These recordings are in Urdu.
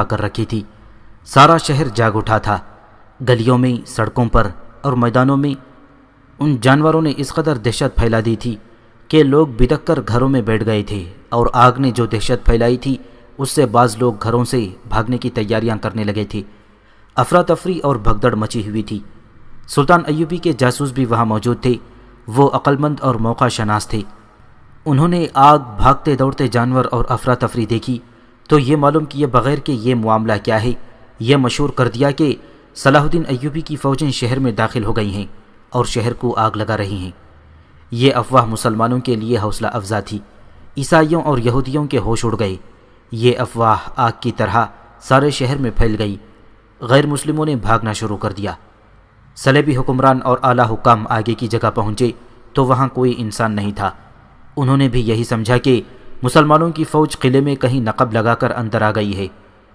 کر رکھی تھی۔ سارا شہر جاگ اٹھا تھا۔ گلیوں میں، سڑکوں پر اور میدانوں میں ان جانوروں نے اس قدر دہشت پھیلا دی تھی کہ لوگ بدک کر گھروں میں بیٹھ گئے تھے، اور آگ نے جو دہشت پھیلائی تھی اس سے بعض لوگ گھروں سے بھاگنے کی تیاریاں کرنے لگے تھے۔ افراتفری اور بھگدڑ مچی ہوئی تھی۔ سلطان ایوبی کے جاسوس بھی وہاں موجود تھے۔ وہ عقل مند اور موقع شناس تھے۔ انہوں نے آگ، بھاگتے دوڑتے جانور اور افراتفری دیکھی تو یہ معلوم کیے بغیر کہ یہ معاملہ کیا ہے، یہ مشہور کر دیا کہ صلاح الدین ایوبی کی فوجیں شہر میں داخل ہو گئی ہیں اور شہر کو آگ لگا رہی ہیں۔ یہ افواہ مسلمانوں کے لیے حوصلہ افزا تھی۔ عیسائیوں اور یہودیوں کے ہوش اڑ گئے۔ یہ افواہ آگ کی طرح سارے شہر میں پھیل گئی۔ غیر مسلموں نے بھاگنا شروع کر دیا۔ صلیبی حکمران اور اعلیٰ حکام آگے کی جگہ پہنچے تو وہاں کوئی انسان نہیں تھا۔ انہوں نے بھی یہی سمجھا کہ مسلمانوں کی فوج قلعے میں کہیں نقب لگا کر اندر آ گئی ہے۔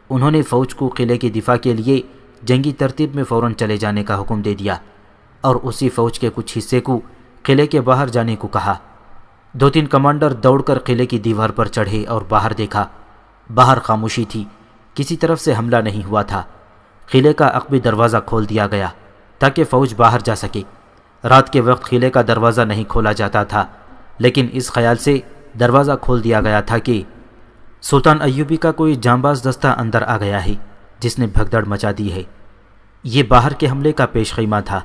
انہوں نے فوج کو قلعے کے دفاع کے لیے جنگی ترتیب میں فوراً چلے جانے کا حکم دے دیا اور اسی فوج کے کچھ حصے کو قلعے کے باہر جانے کو کہا۔ 2-3 کمانڈر دوڑ کر قلعے کی دیوار پر چڑھے اور باہر دیکھا۔ باہر خاموشی تھی، کسی طرف سے حملہ نہیں ہوا تھا۔ قلعے کا عقبی دروازہ کھول دیا گیا تاکہ فوج باہر جا سکے۔ رات کے وقت قلعے کا دروازہ نہیں کھولا جاتا تھا، لیکن اس خیال سے دروازہ کھول دیا گیا تھا کہ سلطان ایوبی کا کوئی جانباز دستہ اندر آ گیا ہے جس نے بھگدڑ مچا دی ہے۔ یہ باہر کے حملے کا پیش خیمہ تھا۔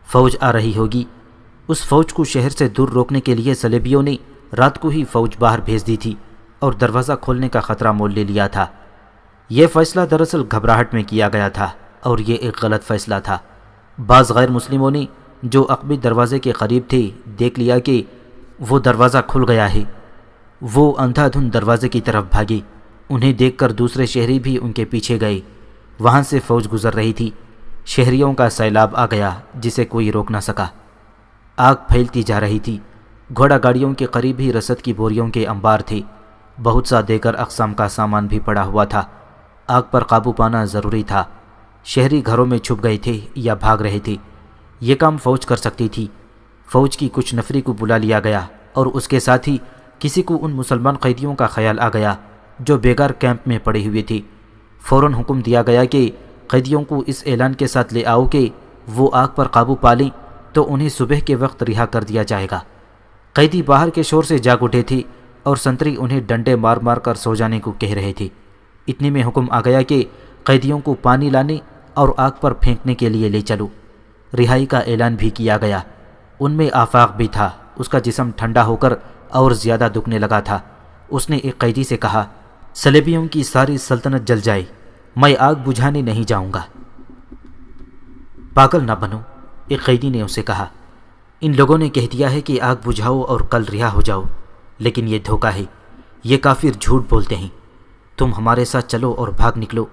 فوج آ رہی ہوگی۔ اس فوج کو شہر سے دور روکنے کے لیے صلیبیوں نے رات کو ہی فوج باہر بھیج دی تھی اور دروازہ کھولنے کا خطرہ مول لے لیا تھا۔ یہ فیصلہ دراصل گھبراہٹ میں کیا گیا تھا اور یہ ایک غلط فیصلہ تھا۔ بعض غیر مسلموں نے جو عقبی دروازے کے قریب تھے دیکھ لیا کہ وہ دروازہ کھل گیا ہے۔ وہ اندھا دھند دروازے کی طرف بھاگے۔ انہیں دیکھ کر دوسرے شہری بھی ان کے پیچھے گئے۔ وہاں سے فوج گزر رہی تھی۔ شہریوں کا سیلاب آ گیا جسے کوئی روک نہ سکا۔ آگ پھیلتی جا رہی تھی۔ گھوڑا گاڑیوں کے قریب ہی رسد کی بوریوں کے انبار تھے۔ بہت سا دیگر اقسام کا سامان بھی پڑا ہوا تھا۔ آگ پر قابو پانا ضروری تھا۔ شہری گھروں میں چھپ گئے تھے یا بھاگ رہے تھے۔ یہ کام فوج کر سکتی تھی۔ فوج کی کچھ نفری کو بلا لیا گیا اور اس کے ساتھ ہی کسی کو ان مسلمان قیدیوں کا خیال آ گیا جو بیگار کیمپ میں پڑے ہوئے تھے۔ فوراً حکم دیا گیا کہ قیدیوں کو اس اعلان کے ساتھ لے آؤ کہ وہ آگ پر قابو پا لیں تو انہیں صبح کے وقت رہا کر دیا جائے گا۔ قیدی باہر کے شور سے جاگ اٹھے تھے اور سنتری انہیں ڈنڈے مار مار کر سو جانے کو کہہ رہے تھے۔ اتنے میں حکم آ گیا کہ قیدیوں کو پانی لانے اور آگ پر پھینکنے کے لیے لے چلو۔ رہائی کا اعلان بھی کیا گیا۔ ان میں آفاق بھی تھا۔ اس کا جسم ٹھنڈا ہو کر اور زیادہ دکھنے لگا تھا۔ اس نے ایک قیدی سے کہا، صلیبیوں کی ساری سلطنت جل جائے، میں آگ بجھانے نہیں جاؤں گا۔ پاگل نہ بنو، ایک قیدی نے اسے کہا۔ ان لوگوں نے کہہ دیا ہے کہ آگ بجھاؤ اور کل رہا ہو جاؤ، لیکن یہ دھوکہ ہے۔ یہ کافر جھوٹ بولتے ہیں۔ تم ہمارے ساتھ چلو اور بھاگ نکلو۔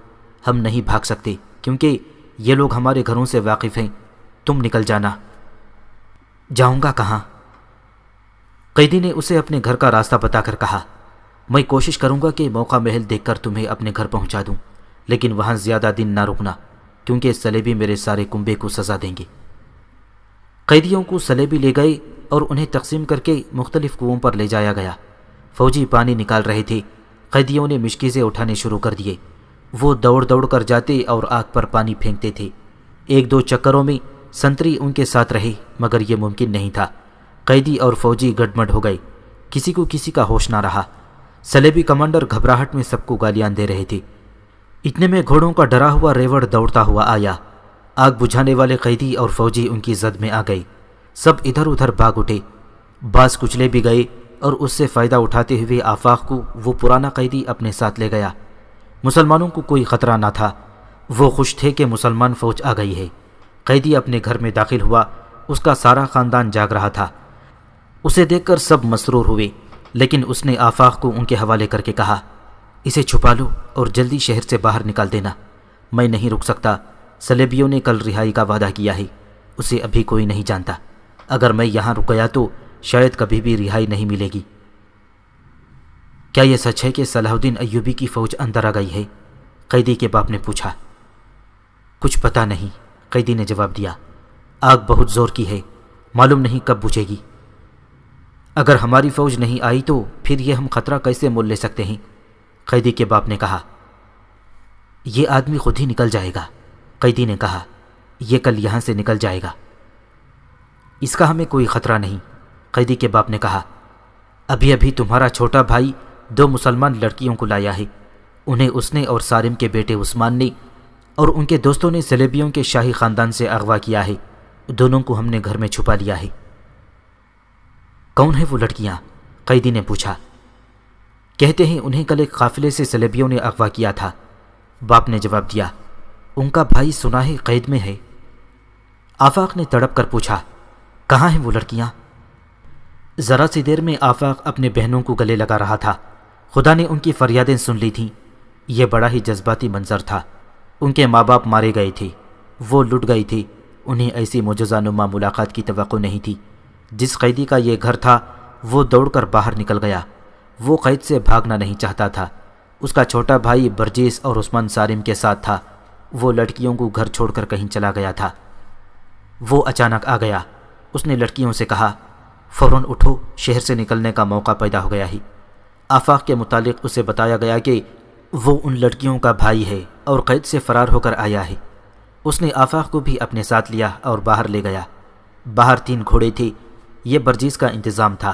ہم نہیں بھاگ سکتے کیونکہ یہ لوگ ہمارے گھروں سے واقف ہیں۔ تم نکل جانا۔ جاؤں گا کہاں؟ قیدی نے اسے اپنے گھر کا راستہ بتا کر کہا، میں کوشش کروں گا کہ موقع محل دیکھ کر تمہیں اپنے گھر پہنچا دوں، لیکن وہاں زیادہ دن نہ رکنا کیونکہ صلیبی میرے سارے کنبے کو سزا دیں گے۔ قیدیوں کو صلیبی لے گئے اور انہیں تقسیم کر کے مختلف کنووں پر لے جایا گیا۔ فوجی پانی نکال رہے تھے۔ قیدیوں نے مشکیزیں اٹھانے شروع کر دیے۔ وہ دوڑ دوڑ کر جاتے اور آگ پر پانی پھینکتے تھے۔ 1-2 چکروں میں سنتری ان کے ساتھ رہے مگر یہ ممکن نہیں تھا۔ قیدی اور فوجی گڈمڈ ہو گئے۔ کسی کو کسی کا ہوش نہ رہا۔ صلیبی کمانڈر گھبراہٹ میں سب کو گالیاں دے رہے تھے۔ اتنے میں گھوڑوں کا ڈرا ہوا ریوڑ دوڑتا ہوا آیا۔ آگ بجھانے والے قیدی اور فوجی ان کی زد میں آ گئے۔ سب ادھر ادھر بھاگ اٹھے۔ بعض کچلے بھی گئے اور اس سے فائدہ اٹھاتے ہوئے آفاق کو وہ پرانا قیدی اپنے ساتھ لے گیا۔ مسلمانوں کو کوئی خطرہ نہ تھا۔ وہ خوش تھے کہ مسلمان فوج آ گئی ہے۔ قیدی اپنے گھر میں داخل ہوا۔ اس کا سارا خاندان جاگ رہا تھا۔ اسے دیکھ کر سب مسرور ہوئے، لیکن اس نے آفاق کو ان کے حوالے کر کے کہا، اسے چھپا لو اور جلدی شہر سے باہر نکال دینا۔ میں نہیں رک سکتا۔ صلیبیوں نے کل رہائی کا وعدہ کیا ہے۔ اسے ابھی کوئی نہیں جانتا۔ اگر میں یہاں رک گیا تو شاید کبھی بھی رہائی نہیں ملے گی۔ کیا یہ سچ ہے کہ صلاح الدین ایوبی کی فوج اندر آ گئی ہے؟ قیدی کے باپ نے پوچھا۔ کچھ پتہ نہیں، قیدی نے جواب دیا۔ آگ بہت زور کی ہے، معلوم نہیں کب بجھے گی۔ اگر ہماری فوج نہیں آئی تو پھر یہ ہم خطرہ کیسے مول لے سکتے ہیں؟ قیدی کے باپ نے کہا۔ یہ آدمی خود ہی نکل جائے گا، قیدی نے کہا۔ یہ کل یہاں سے نکل جائے گا، اس کا ہمیں کوئی خطرہ نہیں، قیدی کے باپ نے کہا۔ ابھی ابھی تمہارا چھوٹا بھائی 2 مسلمان لڑکیوں کو لایا ہے، انہیں اس نے اور سالم کے بیٹے عثمان نے اور ان کے دوستوں نے سلیبیوں کے شاہی خاندان سے اغوا کیا ہے، دونوں کو ہم نے گھر میں چھپا لیا ہے۔ کون ہیں وہ لڑکیاں؟ قیدی نے پوچھا۔ کہتے ہیں انہیں کل ایک قافلے سے سلیبیوں نے اغوا کیا تھا، باپ نے جواب دیا۔ ان کا بھائی سنا ہے قید میں ہے۔ آفاق نے تڑپ کر پوچھا، کہاں ہیں وہ لڑکیاں؟ ذرا سی دیر میں آفاق اپنے بہنوں کو گلے لگا رہا تھا، خدا نے ان کی فریادیں سن لی تھیں۔ یہ بڑا ہی جذباتی منظر تھا۔ ان کے ماں باپ مارے گئے تھے، وہ لٹ گئی تھی، انہیں ایسی معجزہ نما ملاقات کی توقع نہیں تھی۔ جس قیدی کا یہ گھر تھا وہ دوڑ کر باہر نکل گیا، وہ قید سے بھاگنا نہیں چاہتا تھا۔ اس کا چھوٹا بھائی برجیس اور عثمان سالم کے ساتھ تھا، وہ لڑکیوں کو گھر چھوڑ کر کہیں چلا گیا تھا۔ وہ اچانک آ گیا، اس نے لڑکیوں سے کہا، فوراً اٹھو، شہر سے نکلنے کا موقع پیدا ہو گیا ہے۔ آفاق کے متعلق اسے بتایا گیا کہ وہ ان لڑکیوں کا بھائی ہے اور قید سے فرار ہو کر آیا ہے۔ اس نے آفاق کو بھی اپنے ساتھ لیا اور باہر لے گیا۔ باہر 3 گھوڑے تھے، یہ برجیس کا انتظام تھا۔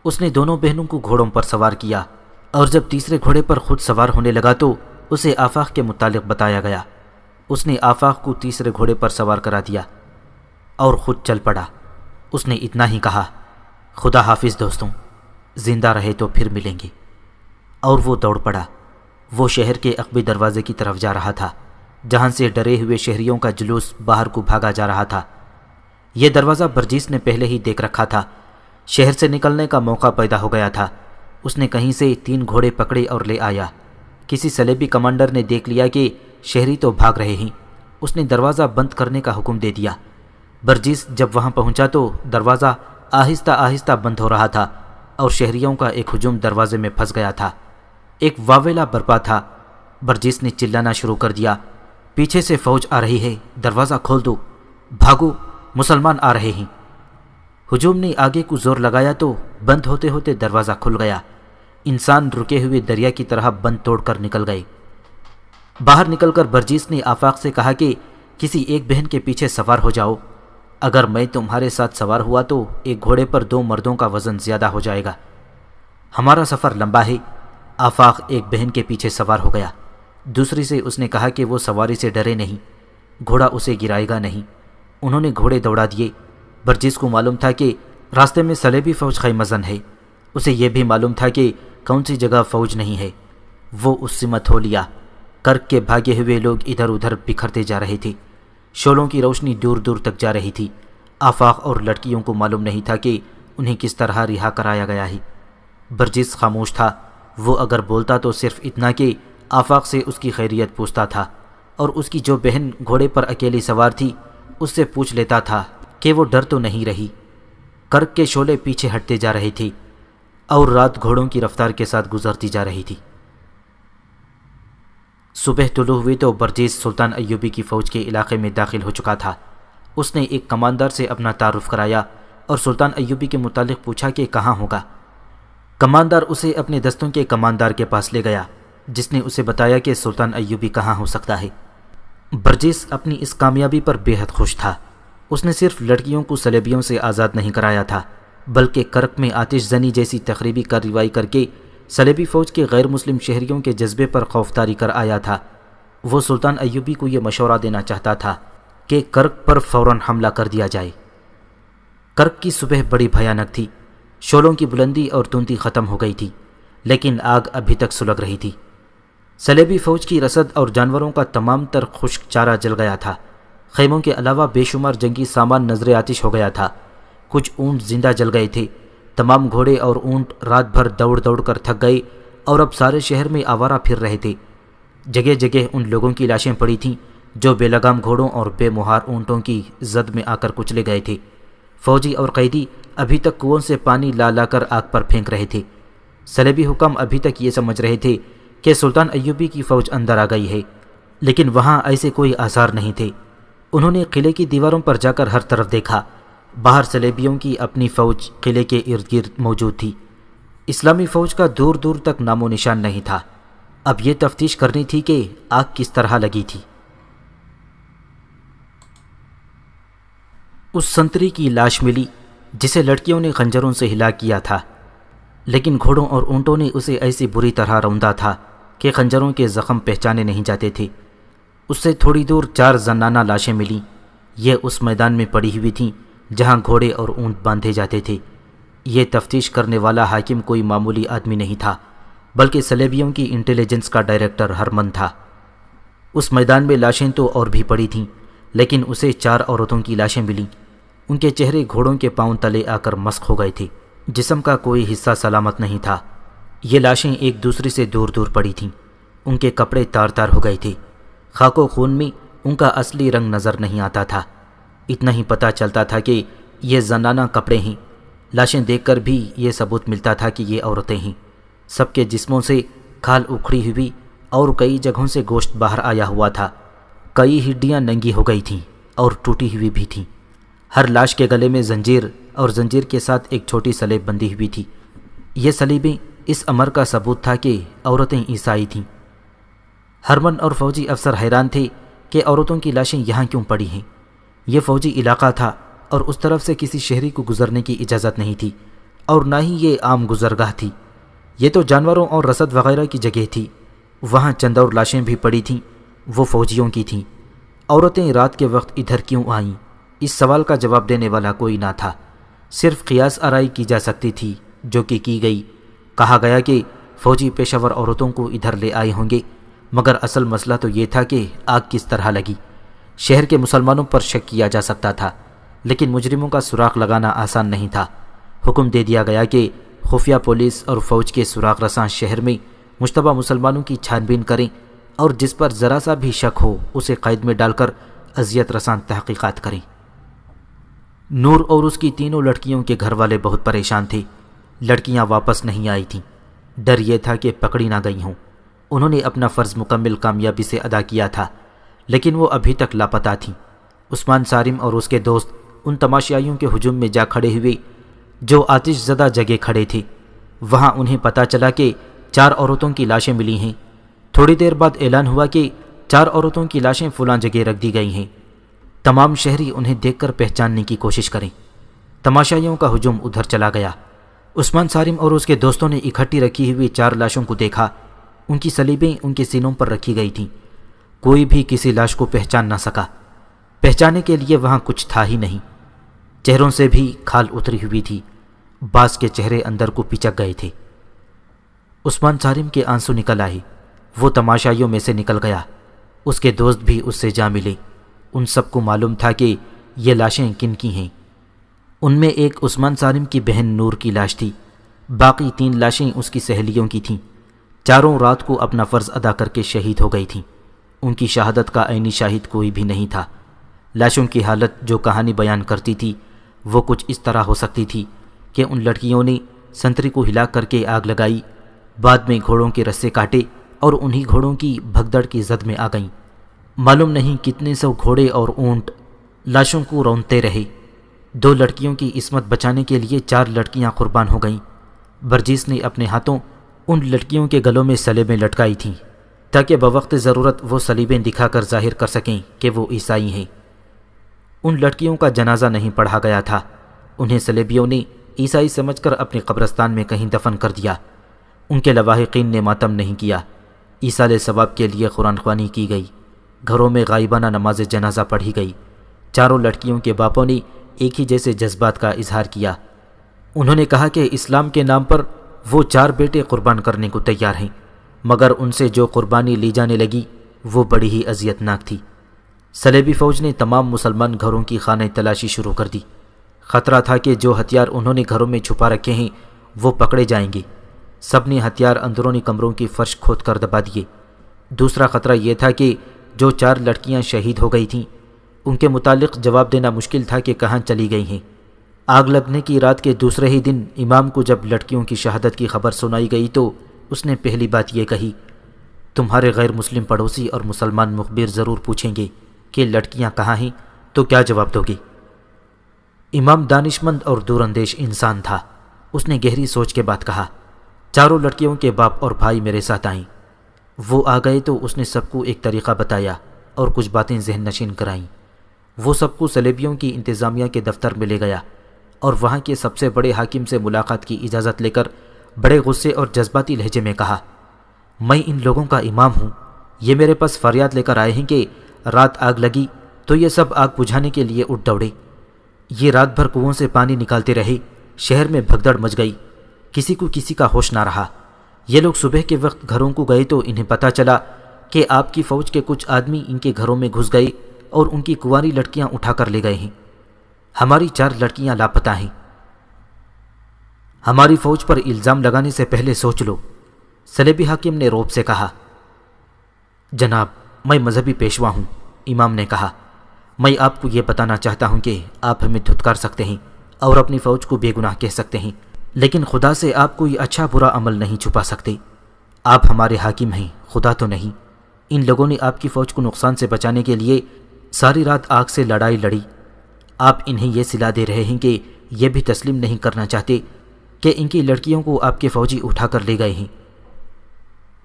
اس نے دونوں بہنوں کو گھوڑوں پر سوار کیا اور جب تیسرے گھوڑے پر خود سوار ہونے لگا تو اسے آفاق کے متعلق بتایا گیا۔ اس نے آفاق کو تیسرے گھوڑے پر سوار کرا دیا اور خود چل پڑا۔ اس نے اتنا ہی کہا، خدا حافظ دوستوں، زندہ رہے تو پھر ملیں گے، اور وہ دوڑ پڑا۔ وہ شہر کے عقبی دروازے کی طرف جا رہا تھا، جہاں سے ڈرے ہوئے شہریوں کا جلوس باہر کو بھاگا جا رہا تھا۔ یہ دروازہ برجیس نے پہلے ہی دیکھ رکھا تھا، شہر سے نکلنے کا موقع پیدا ہو گیا تھا۔ اس نے کہیں سے 3 گھوڑے پکڑے اور لے آیا۔ کسی سلیبی کمانڈر نے دیکھ لیا کہ شہری تو بھاگ رہے ہیں، اس نے دروازہ بند کرنے کا حکم دے دیا۔ برجیس جب وہاں پہنچا تو دروازہ آہستہ آہستہ بند ہو رہا تھا اور شہریوں کا ایک ہجوم دروازے میں پھنس گیا تھا۔ ایک واویلا برپا تھا۔ برجیس نے چلانا شروع کر دیا، پیچھے سے فوج آ رہی ہے، دروازہ کھول دو، بھاگو، مسلمان آ رہے ہیں۔ ہجوم نے آگے کو زور لگایا تو بند ہوتے ہوتے دروازہ کھل گیا۔ انسان رکے ہوئے دریا کی طرح بند توڑ کر نکل گئے۔ باہر نکل کر برجیس نے آفاق سے کہا کہ کسی ایک بہن کے پیچھے سوار ہو جاؤ، اگر میں تمہارے ساتھ سوار ہوا تو ایک گھوڑے پر 2 مردوں کا وزن زیادہ ہو جائے گا، ہمارا سفر لمبا ہے۔ آفاق ایک بہن کے پیچھے سوار ہو گیا، دوسری سے اس نے کہا کہ وہ سواری سے ڈرے نہیں، گھوڑا اسے گرائے گا نہیں۔ انہوں نے گھوڑے دوڑا دیے۔ برجیس کو معلوم تھا کہ راستے میں سلیبی فوج خیمہ زن ہے، اسے یہ بھی معلوم تھا کہ کون سی جگہ فوج نہیں ہے۔ وہ اس سمت ہو لیا۔ کرک کے بھاگے ہوئے لوگ ادھر ادھر بکھرتے جا رہے تھے، شعلوں کی روشنی دور دور تک جا رہی تھی۔ آفاق اور لڑکیوں کو معلوم نہیں تھا کہ انہیں کس طرح رہا کرایا گیا ہے۔ برجیس خاموش تھا، وہ اگر بولتا تو صرف اتنا کہ آفاق سے اس کی خیریت پوچھتا تھا، اور اس کی جو بہن گھوڑے پر اکیلی سوار تھی اس سے پوچھ لیتا تھا کہ وہ ڈر تو نہیں رہی۔ کرک کے شعلے پیچھے ہٹتے جا رہے تھے اور رات گھوڑوں کی رفتار کے ساتھ گزرتی جا رہی تھی۔ صبح طلوع ہوئی تو برجیس سلطان ایوبی کی فوج کے علاقے میں داخل ہو چکا تھا۔ اس نے ایک کماندار سے اپنا تعارف کرایا اور سلطان ایوبی کے متعلق پوچھا کہ کہاں ہوگا۔ کماندار اسے اپنے دستوں کے کماندار کے پاس لے گیا، جس نے اسے بتایا کہ سلطان ایوبی کہاں ہو سکتا ہے۔ برجیس اپنی اس کامیابی پر بے حد خوش تھا۔ اس نے صرف لڑکیوں کو سلیبیوں سے آزاد نہیں کرایا تھا، بلکہ کرک میں آتش زنی جیسی تخریبی کارروائی کر کے سلیبی فوج کے غیر مسلم شہریوں کے جذبے پر خوف طاری کر آیا تھا۔ وہ سلطان ایوبی کو یہ مشورہ دینا چاہتا تھا کہ کرک پر فوراً حملہ کر دیا جائے۔ کرک کی صبح بڑی بھیانک تھی، شعلوں کی بلندی اور تندی ختم ہو گئی تھی، لیکن آگ ابھی تک سلگ رہی تھی۔ سلیبی فوج کی رسد اور جانوروں کا تمام تر خشک چارہ جل گیا تھا۔ خیموں کے علاوہ بے شمار جنگی سامان نظر آتش ہو گیا تھا۔ کچھ اونٹ زندہ جل گئے تھے۔ تمام گھوڑے اور اونٹ رات بھر دوڑ دوڑ کر تھک گئے اور اب سارے شہر میں آوارہ پھر رہے تھے۔ جگہ جگہ ان لوگوں کی لاشیں پڑی تھیں جو بے لگام گھوڑوں اور بے مہار اونٹوں کی زد میں آ کر کچلے گئے تھے۔ فوجی اور قیدی ابھی تک کنووں سے پانی لا لا کر آگ پر پھینک رہے تھے۔ سلیبی حکام ابھی تک یہ سمجھ رہے تھے کہ سلطان ایوبی کی فوج اندر آ گئی ہے، لیکن وہاں ایسے کوئی آثار نہیں تھے۔ انہوں نے قلعے کی دیواروں پر جا کر ہر طرف دیکھا۔ باہر سلیبیوں کی اپنی فوج قلعے کے ارد گرد موجود تھی۔ اسلامی فوج کا دور دور تک نام و نشان نہیں تھا۔ اب یہ تفتیش کرنی تھی کہ آگ کس طرح لگی تھی۔ اس سنتری کی لاش ملی جسے لڑکیوں نے خنجروں سے ہلاک کیا تھا، لیکن گھوڑوں اور اونٹوں نے اسے ایسی بری طرح روندا تھا کہ خنجروں کے زخم پہچانے نہیں جاتے تھے۔ اس سے تھوڑی دور 4 زنانہ لاشیں ملیں۔ یہ اس میدان میں پڑی ہوئی تھیں جہاں گھوڑے اور اونٹ باندھے جاتے تھے۔ یہ تفتیش کرنے والا حاکم کوئی معمولی آدمی نہیں تھا، بلکہ سلیبیوں کی انٹیلیجنس کا ڈائریکٹر ہرمن تھا۔ اس میدان میں لاشیں تو اور بھی پڑی تھیں، لیکن اسے 4 عورتوں کی لاشیں ملیں۔ ان کے چہرے گھوڑوں کے پاؤں تلے آ کر مسخ ہو گئے تھے، جسم کا کوئی حصہ سلامت نہیں تھا۔ یہ لاشیں ایک دوسرے سے دور دور پڑی تھیں۔ ان کے کپڑے تار تار ہو گئے تھے۔ خاک و خون میں ان کا اصلی رنگ نظر نہیں آتا تھا۔ اتنا ہی پتہ چلتا تھا کہ یہ زنانہ کپڑے ہیں۔ لاشیں دیکھ کر بھی یہ ثبوت ملتا تھا کہ یہ عورتیں ہیں۔ سب کے جسموں سے کھال اکھڑی ہوئی اور کئی جگہوں سے گوشت باہر آیا ہوا تھا۔ کئی ہڈیاں ننگی ہو گئی تھیں اور ٹوٹی ہوئی بھی تھیں۔ ہر لاش کے گلے میں زنجیر اور زنجیر کے ساتھ ایک چھوٹی سلیب بندھی ہوئی تھی۔ یہ سلیبیں اس امر کا ثبوت تھا کہ عورتیں عیسائی تھیں۔ ہرمن اور فوجی افسر حیران تھے کہ عورتوں کی لاشیں یہاں کیوں پڑی ہیں۔ یہ فوجی علاقہ تھا اور اس طرف سے کسی شہری کو گزرنے کی اجازت نہیں تھی، اور نہ ہی یہ عام گزرگاہ تھی۔ یہ تو جانوروں اور رسد وغیرہ کی جگہ تھی۔ وہاں چند اور لاشیں بھی پڑی تھیں، وہ فوجیوں کی تھیں۔ عورتیں رات کے وقت ادھر کیوں آئیں؟ اس سوال کا جواب دینے والا کوئی نہ تھا۔ صرف قیاس آرائی کی جا سکتی تھی، جو کہ کی گئی۔ کہا گیا کہ فوجی پیشہ ور عورتوں کو ادھر لے آئے ہوں گے، مگر اصل مسئلہ تو یہ تھا کہ آگ کس طرح لگی۔ شہر کے مسلمانوں پر شک کیا جا سکتا تھا، لیکن مجرموں کا سراغ لگانا آسان نہیں تھا۔ حکم دے دیا گیا کہ خفیہ پولیس اور فوج کے سراغ رساں شہر میں مشتبہ مسلمانوں کی چھان بین کریں، اور جس پر ذرا سا بھی شک ہو اسے قید میں ڈال کر اذیت رساں تحقیقات کریں۔ نور اور اس کی تینوں لڑکیوں کے گھر والے بہت پریشان تھے۔ لڑکیاں واپس نہیں آئی تھیں۔ ڈر یہ تھا کہ پکڑی نہ گئی ہوں۔ انہوں نے اپنا فرض مکمل کامیابی سے ادا کیا تھا، لیکن وہ ابھی تک لاپتہ تھیں۔ عثمان سالم اور اس کے دوست ان تماشائیوں کے ہجوم میں جا کھڑے ہوئے جو آتش زدہ جگہ کھڑے تھے۔ وہاں انہیں پتہ چلا کہ 4 عورتوں کی لاشیں ملی ہیں۔ تھوڑی دیر بعد اعلان ہوا کہ 4 عورتوں کی لاشیں فلاں جگہ رکھ دی گئی ہیں۔ تمام شہری انہیں دیکھ کر پہچاننے کی کوشش کریں۔ تماشائیوں کا ہجوم ادھر چلا گیا۔ عثمان سالم اور اس کے دوستوں نے اکٹھی رکھی ہوئی 4 لاشوں کو دیکھا۔ ان کی سلیبیں ان کے سینوں پر رکھی گئی تھیں۔ کوئی بھی کسی لاش کو پہچان نہ سکا۔ پہچانے کے لیے وہاں کچھ تھا ہی نہیں۔ چہروں سے بھی کھال اتری ہوئی تھی۔ بعض کے چہرے اندر کو پچک گئے تھے۔ عثمان سالم کے آنسو نکل آئے۔ وہ تماشائیوں میں سے نکل گیا۔ اس کے دوست بھی اس سے جا ملے۔ ان سب کو معلوم تھا کہ یہ لاشیں کن کی ہیں۔ ان میں ایک عثمان سالم کی بہن نور کی لاش تھی۔ باقی 3 لاشیں اس کی سہیلیوں کی تھیں۔ چاروں رات کو اپنا فرض ادا کر کے شہید ہو گئی تھیں۔ ان کی شہادت کا عینی شاہد کوئی بھی نہیں تھا۔ لاشوں کی حالت جو کہانی بیان کرتی تھی وہ کچھ اس طرح ہو سکتی تھی کہ ان لڑکیوں نے سنتری کو ہلا کر کے آگ لگائی، بعد میں گھوڑوں کے رسے کاٹے اور انہی گھوڑوں کی بھگدڑ کی زد میں آ گئیں۔ معلوم نہیں کتنے سو گھوڑے اور اونٹ لاشوں کو رونتے رہے۔ 2 لڑکیوں کی عصمت بچانے کے لیے 4 لڑکیاں قربان ہو گئیں۔ برجیس نے اپنے ہاتھوں ان لڑکیوں کے گلوں میں سلیبیں لٹکائی تھیں تاکہ بوقت ضرورت وہ سلیبیں دکھا کر ظاہر کر سکیں کہ وہ عیسائی ہیں۔ ان لڑکیوں کا جنازہ نہیں پڑھا گیا تھا۔ انہیں سلیبیوں نے عیسائی سمجھ کر اپنے قبرستان میں کہیں دفن کر دیا۔ ان کے لواحقین نے ماتم نہیں کیا۔ ایصال ثواب کے لیے قرآن خوانی کی گئی۔ گھروں میں غائبانہ نماز جنازہ پڑھی گئی۔ چاروں لڑکیوں کے باپوں نے ایک ہی جیسے جذبات کا اظہار کیا۔ انہوں نے کہا کہ اسلام کے نام پر وہ 4 بیٹے قربان کرنے کو تیار ہیں، مگر ان سے جو قربانی لی جانے لگی وہ بڑی ہی اذیت ناک تھی۔ صلیبی فوج نے تمام مسلمان گھروں کی خانہ تلاشی شروع کر دی۔ خطرہ تھا کہ جو ہتھیار انہوں نے گھروں میں چھپا رکھے ہیں وہ پکڑے جائیں گے۔ سب نے ہتھیار اندرونی کمروں کی فرش کھود کر دبا دیے۔ دوسرا خطرہ یہ تھا کہ جو 4 لڑکیاں شہید ہو گئی تھیں ان کے متعلق جواب دینا مشکل تھا کہ کہاں چلی گئی ہیں۔ آگ لگنے کی رات کے دوسرے ہی دن امام کو جب لڑکیوں کی شہادت کی خبر سنائی گئی تو اس نے پہلی بات یہ کہی، تمہارے غیر مسلم پڑوسی اور مسلمان مخبر ضرور پوچھیں گے کہ لڑکیاں کہاں ہیں، تو کیا جواب دو گے؟ امام دانشمند اور دور اندیش انسان تھا۔ اس نے گہری سوچ کے بعد کہا، 4 لڑکیوں کے باپ اور بھائی میرے ساتھ آئیں۔ وہ آ گئے تو اس نے سب کو ایک طریقہ بتایا اور کچھ باتیں ذہن نشین کرائیں۔ وہ سب کو صلیبیوں کی انتظامیہ کے دفتر میں لے گیا اور وہاں کے سب سے بڑے حاکم سے ملاقات کی اجازت لے کر بڑے غصے اور جذباتی لہجے میں کہا، میں ان لوگوں کا امام ہوں، یہ میرے پاس فریاد لے کر آئے ہیں کہ رات آگ لگی تو یہ سب آگ بجھانے کے لیے اٹھ دوڑے۔ یہ رات بھر کنووں سے پانی نکالتے رہے، شہر میں بھگدڑ مچ گئی، کسی کو کسی کا ہوش نہ رہا۔ یہ لوگ صبح کے وقت گھروں کو گئے تو انہیں پتہ چلا کہ آپ کی فوج کے کچھ آدمی ان کے گھروں میں گھس گئے اور ان کی کنواری لڑکیاں اٹھا کر لے گئے ہیں۔ ہماری 4 لڑکیاں لاپتہ ہیں، ہماری فوج پر الزام لگانے سے پہلے سوچ لو۔ صلیبی حاکم نے رعب سے کہا، جناب میں مذہبی پیشوا ہوں۔ امام نے کہا، میں آپ کو یہ بتانا چاہتا ہوں کہ آپ ہمیں دھتکار سکتے ہیں اور اپنی فوج کو بے گناہ کہہ سکتے ہیں، لیکن خدا سے آپ کوئی اچھا برا عمل نہیں چھپا سکتے۔ آپ ہمارے حاکم ہیں، خدا تو نہیں۔ ان لوگوں نے آپ کی فوج کو نقصان سے بچانے کے لیے ساری رات آگ سے لڑائی لڑی۔ آپ انہیں یہ صلاح دے رہے ہیں کہ یہ بھی تسلیم نہیں کرنا چاہتے کہ ان کی لڑکیوں کو آپ کے فوجی اٹھا کر لے گئے ہیں۔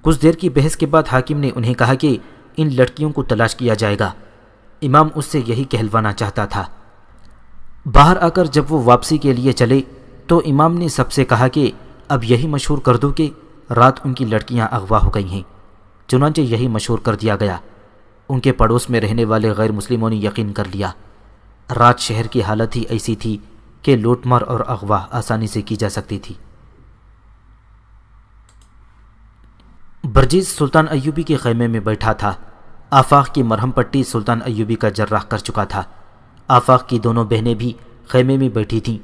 کچھ دیر کی بحث کے بعد حاکم نے انہیں کہا کہ ان لڑکیوں کو تلاش کیا جائے گا۔ امام اس سے یہی کہلوانا چاہتا تھا۔ باہر آ کر جب وہ واپسی کے لیے چلے تو امام نے سب سے کہا کہ اب یہی مشہور کر دو کہ رات ان کی لڑکیاں اغوا ہو گئی ہیں۔ چنانچہ یہی مشہور کر دیا گیا۔ ان کے پڑوس میں رہنے والے غیر مسلموں نے یقین کر لیا۔ رات شہر کی حالت ہی ایسی تھی کہ لوٹ مار اور اغوا آسانی سے کی جا سکتی تھی۔ برجیز سلطان ایوبی کے خیمے میں بیٹھا تھا۔ آفاق کی مرہم پٹی سلطان ایوبی کا جراح کر چکا تھا۔ آفاق کی دونوں بہنیں بھی خیمے میں بیٹھی تھیں۔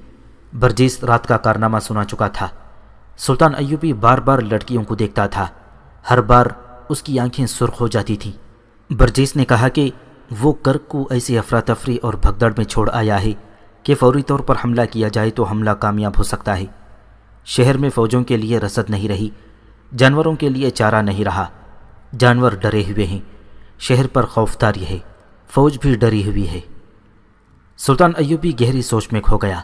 برجیز رات کا کارنامہ سنا چکا تھا۔ سلطان ایوبی بار بار لڑکیوں کو دیکھتا تھا، ہر بار اس کی آنکھیں سرخ ہو جاتی تھیں۔ برجیز نے کہا کہ وہ کرک کو ایسی افراتفری اور بھگدڑ میں چھوڑ آیا ہے کہ فوری طور پر حملہ کیا جائے تو حملہ کامیاب ہو سکتا ہے۔ شہر میں فوجوں کے لیے رسد نہیں رہی، جانوروں کے لیے چارہ نہیں رہا، جانور ڈرے ہوئے ہیں، شہر پر خوف طاری ہے، فوج بھی ڈری ہوئی ہے۔ سلطان ایوبی گہری سوچ میں کھو گیا۔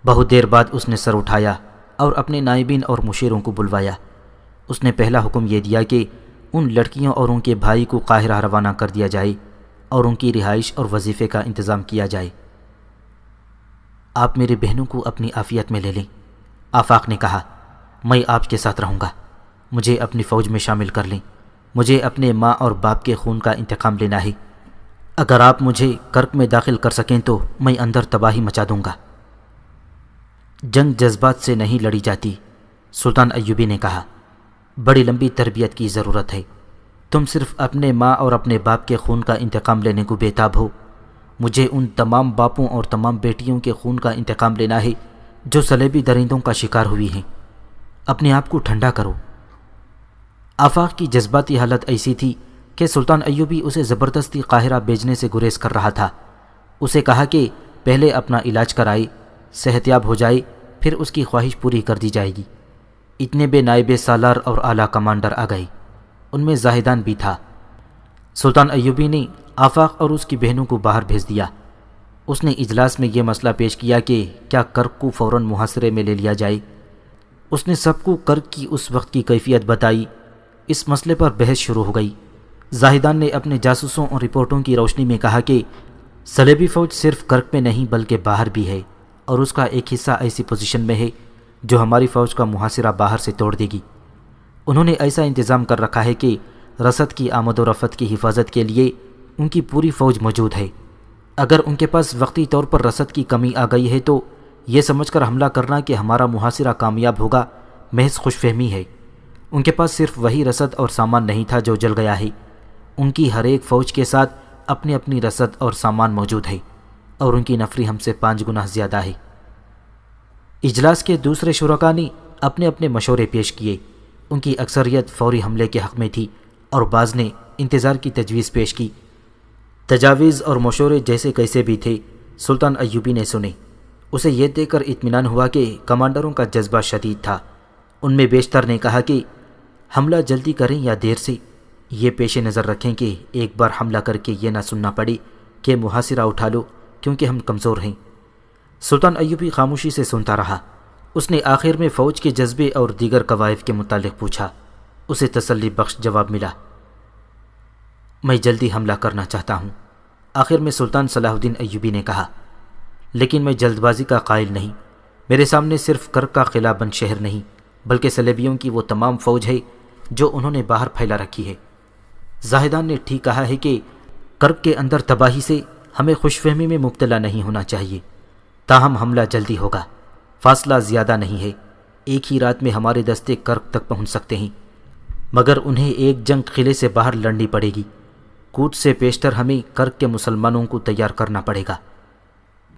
بہت دیر بعد اس نے سر اٹھایا اور اپنے نائبین اور مشیروں کو بلوایا۔ اس نے پہلا حکم یہ دیا کہ ان لڑکیوں اور ان کے بھائی کو قاہرہ روانہ کر دیا جائے اور ان کی رہائش اور وظیفے کا انتظام کیا جائے۔ آپ میری بہنوں کو اپنی عافیت میں لے لیں۔ آفاق نے کہا، میں آپ کے ساتھ رہوں گا، مجھے اپنی فوج میں شامل کر لیں، مجھے اپنے ماں اور باپ کے خون کا انتقام لینا ہے۔ اگر آپ مجھے کرک میں داخل کر سکیں تو میں اندر تباہی مچا دوں گا۔ جنگ جذبات سے نہیں لڑی جاتی، سلطان ایوبی نے کہا، بڑی لمبی تربیت کی ضرورت ہے۔ تم صرف اپنے ماں اور اپنے باپ کے خون کا انتقام لینے کو بے تاب ہو، مجھے ان تمام باپوں اور تمام بیٹیوں کے خون کا انتقام لینا ہے جو صلیبی درندوں کا شکار ہوئی ہیں۔ اپنے آپ کو ٹھنڈا کرو۔ آفاق کی جذباتی حالت ایسی تھی کہ سلطان ایوبی اسے زبردستی قاہرہ بھیجنے سے گریز کر رہا تھا۔ اسے کہا کہ پہلے اپنا علاج کرائے، صحت یاب ہو جائے، پھر اس کی خواہش پوری کر دی جائے گی۔ اتنے بے نائب سالار اور اعلیٰ کمانڈر آ گئے، ان میں زاہدان بھی تھا۔ سلطان ایوبی نے آفاق اور اس کی بہنوں کو باہر بھیج دیا۔ اس نے اجلاس میں یہ مسئلہ پیش کیا کہ کیا کرک کو فوراً محاصرے میں لے لیا جائے۔ اس نے سب کو کرک کی اس وقت کی کیفیت بتائی۔ اس مسئلے پر بحث شروع ہو گئی۔ زاہدان نے اپنے جاسوسوں اور رپورٹوں کی روشنی میں کہا کہ صلیبی فوج صرف کرک میں نہیں بلکہ باہر بھی ہے، اور اس کا ایک حصہ ایسی پوزیشن میں ہے جو ہماری فوج کا محاصرہ باہر سے توڑ دے گی۔ انہوں نے ایسا انتظام کر رکھا ہے کہ رسد کی آمد و رفت کی حفاظت کے لیے ان کی پوری فوج موجود ہے۔ اگر ان کے پاس وقتی طور پر رسد کی کمی آ گئی ہے تو یہ سمجھ کر حملہ کرنا کہ ہمارا محاصرہ کامیاب ہوگا محض خوش فہمی ہے۔ ان کے پاس صرف وہی رسد اور سامان نہیں تھا جو جل گیا ہے، ان کی ہر ایک فوج کے ساتھ اپنی اپنی رسد اور سامان موجود ہے، اور ان کی نفری ہم سے 5 گنا زیادہ ہے۔ اجلاس کے دوسرے شرکاء نے اپنے اپنے مشورے پیش کیے۔ ان کی اکثریت فوری حملے کے حق میں تھی اور بعض نے انتظار کی تجویز پیش کی۔ تجاویز اور مشورے جیسے کیسے بھی تھے، سلطان ایوبی نے سنے۔ اسے یہ دیکھ کر اطمینان ہوا کہ کمانڈروں کا جذبہ شدید تھا۔ ان میں بیشتر نے کہا کہ حملہ جلدی کریں یا دیر سے، یہ پیش نظر رکھیں کہ ایک بار حملہ کر کے یہ نہ سننا پڑے کہ محاصرہ اٹھا لو کیونکہ ہم کمزور ہیں۔ سلطان ایوبی خاموشی سے سنتا رہا۔ اس نے آخر میں فوج کے جذبے اور دیگر قوائف کے متعلق پوچھا۔ اسے تسلی بخش جواب ملا، میں جلدی حملہ کرنا چاہتا ہوں۔ آخر میں سلطان صلاح الدین ایوبی نے کہا، لیکن میں جلد بازی کا قائل نہیں، میرے سامنے صرف کرک کا قلعہ بند شہر نہیں بلکہ صلیبیوں کی وہ تمام فوج ہے جو انہوں نے باہر پھیلا رکھی ہے۔ زاہدان نے ٹھیک کہا ہے کہ کرک کے اندر تباہی سے ہمیں خوش فہمی میں مبتلا نہیں ہونا چاہیے، تاہم حملہ جلدی ہوگا، فاصلہ زیادہ نہیں ہے، ایک ہی رات میں ہمارے دستے کرک تک پہنچ سکتے ہیں، مگر انہیں ایک جنگ قلعے سے باہر لڑنی پڑے گی۔ کوٹ سے پیشتر ہمیں کرک کے مسلمانوں کو تیار کرنا پڑے گا۔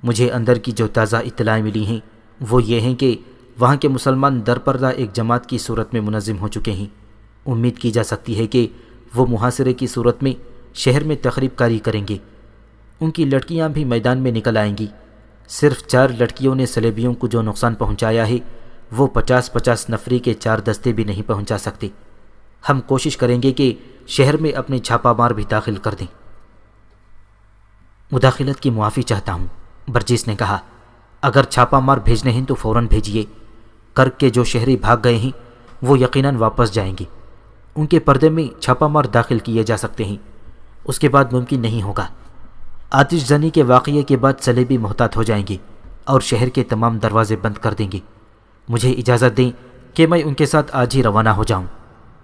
مجھے اندر کی جو تازہ اطلاعیں ملی ہیں وہ یہ ہیں کہ وہاں کے مسلمان درپردہ ایک جماعت کی صورت میں منظم ہو چکے ہیں۔ امید کی جا سکتی ہے کہ وہ محاصرے کی صورت میں شہر میں تخریب کاری کریں گے۔ ان کی لڑکیاں بھی میدان میں نکل آئیں گی۔ صرف 4 لڑکیوں نے صلیبیوں کو جو نقصان پہنچایا ہے وہ 50-50 نفری کے 4 دستے بھی نہیں پہنچا سکتے۔ ہم کوشش کریں گے کہ شہر میں اپنے چھاپا مار بھی داخل کر دیں۔ مداخلت کی معافی چاہتا ہوں، برجیس نے کہا، اگر چھاپا مار بھیجنے ہیں تو فوراً بھیجیے۔ کرک کے جو شہری بھاگ گئے ہیں وہ یقیناً واپس جائیں گے، ان کے پردے میں چھاپا مار داخل کیے جا سکتے ہیں، اس کے بعد ممکن نہیں ہوگا۔ آتش زنی کے واقعے کے بعد صلیبی محتاط ہو جائیں گے اور شہر کے تمام دروازے بند کر دیں گے۔ مجھے اجازت دیں کہ میں ان کے ساتھ آج ہی روانہ ہو جاؤں۔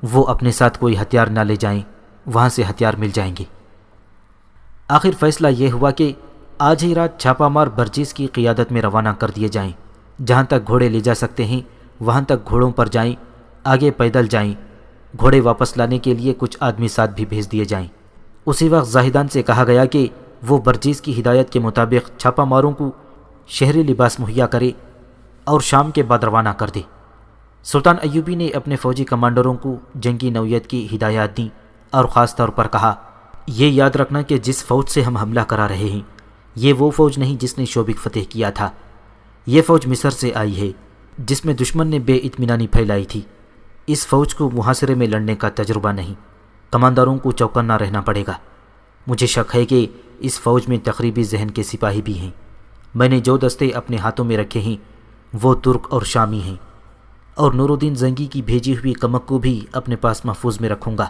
وہ اپنے ساتھ کوئی ہتھیار نہ لے جائیں، وہاں سے ہتھیار مل جائیں گے۔ آخر فیصلہ یہ ہوا کہ آج ہی رات چھاپا مار برجیس کی قیادت میں روانہ کر دیے جائیں۔ جہاں تک گھوڑے لے جا سکتے ہیں وہاں تک گھوڑوں پر جائیں، آگے پیدل جائیں، گھوڑے واپس لانے کے لیے کچھ آدمی ساتھ بھی بھیج دیے جائیں۔ اسی وقت زاہدان سے کہا گیا کہ وہ برجیس کی ہدایت کے مطابق چھاپا ماروں کو شہری لباس مہیا کرے اور شام کے بعد روانہ کر دے۔ سلطان ایوبی نے اپنے فوجی کمانڈروں کو جنگی نوعیت کی ہدایات دیں اور خاص طور پر کہا، یہ یاد رکھنا کہ جس فوج سے ہم حملہ کرا رہے ہیں یہ وہ فوج نہیں جس نے شوبک فتح کیا تھا، یہ فوج مصر سے آئی ہے جس میں دشمن نے بے اطمینانی پھیلائی تھی۔ اس فوج کو محاصرے میں لڑنے کا تجربہ نہیں، کمانداروں کو چوکنا رہنا پڑے گا۔ مجھے شک ہے کہ اس فوج میں تقریبی ذہن کے سپاہی بھی ہیں۔ میں نے جو دستے اپنے ہاتھوں میں رکھے ہیں وہ ترک اور شامی ہیں، اور نور الدین زنگی کی بھیجی ہوئی کمک کو بھی اپنے پاس محفوظ میں رکھوں گا۔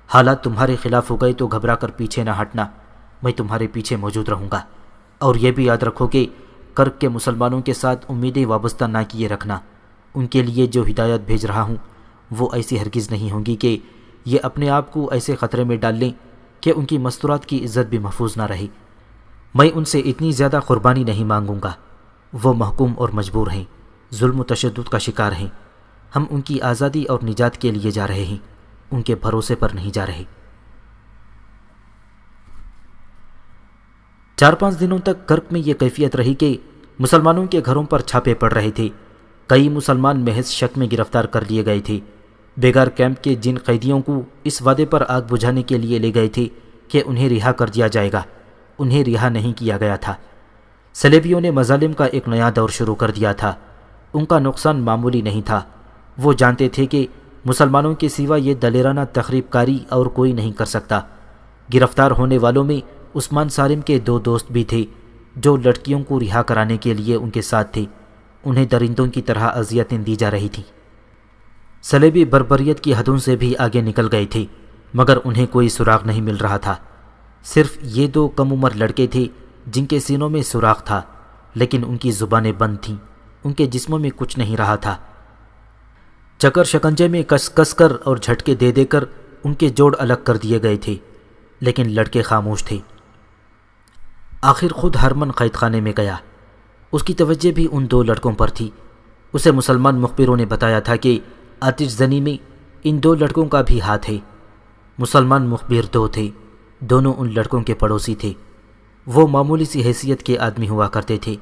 حالات تمہارے خلاف ہو گئے تو گھبرا کر پیچھے نہ ہٹنا، میں تمہارے پیچھے موجود رہوں گا۔ اور یہ بھی یاد رکھو کہ کرک کے مسلمانوں کے ساتھ امیدیں وابستہ نہ کیے رکھنا۔ ان کے لیے جو ہدایت بھیج رہا ہوں وہ ایسی ہرگز نہیں ہوں گی کہ یہ اپنے آپ کو ایسے خطرے میں ڈال لیں کہ ان کی مستورات کی عزت بھی محفوظ نہ رہے۔ میں ان سے اتنی زیادہ قربانی نہیں مانگوں گا، وہ محکوم اور مجبور ہیں، ظلم و تشدد کا شکار ہیں۔ ہم ان کی آزادی اور نجات کے لیے جا رہے ہیں، ان کے بھروسے پر نہیں جا رہے۔ 4-5 دنوں تک کرک میں یہ کیفیت رہی کہ مسلمانوں کے گھروں پر چھاپے پڑ رہے تھے۔ کئی مسلمان محض شک میں گرفتار کر لیے گئے تھے۔ بیگار کیمپ کے جن قیدیوں کو اس وعدے پر آگ بجھانے کے لیے لے گئے تھے کہ انہیں رہا کر دیا جائے گا، انہیں رہا نہیں کیا گیا تھا۔ صلیبیوں نے مظالم کا ایک نیا دور شروع کر دیا تھا۔ ان کا نقصان معمولی نہیں تھا۔ وہ جانتے تھے کہ مسلمانوں کے سوا یہ دلیرانہ تخریب کاری اور کوئی نہیں کر سکتا۔ گرفتار ہونے والوں میں عثمان سالم کے 2 دوست بھی تھے جو لڑکیوں کو رہا کرانے کے لیے ان کے ساتھ تھے۔ انہیں درندوں کی طرح اذیتیں دی جا رہی تھیں۔ صلیبی بربریت کی حدوں سے بھی آگے نکل گئے تھے، مگر انہیں کوئی سراغ نہیں مل رہا تھا۔ صرف یہ 2 کم عمر لڑکے تھے جن کے سینوں میں سوراخ تھا، لیکن ان کی زبانیں بند تھیں، ان کے جسموں میں کچھ نہیں رہا تھا۔ چکر شکنجے میں کس کس کر اور جھٹکے دے دے کر ان کے جوڑ الگ کر دیے گئے تھے، لیکن لڑکے خاموش تھے۔ آخر خود ہرمن قید خانے میں گیا۔ اس کی توجہ بھی ان 2 لڑکوں پر تھی۔ اسے مسلمان مخبروں نے بتایا تھا کہ آتش زنی میں ان 2 لڑکوں کا بھی ہاتھ ہے۔ مسلمان مخبر 2 تھے، دونوں ان لڑکوں کے پڑوسی تھے۔ وہ معمولی سی حیثیت کے آدمی ہوا کرتے تھے،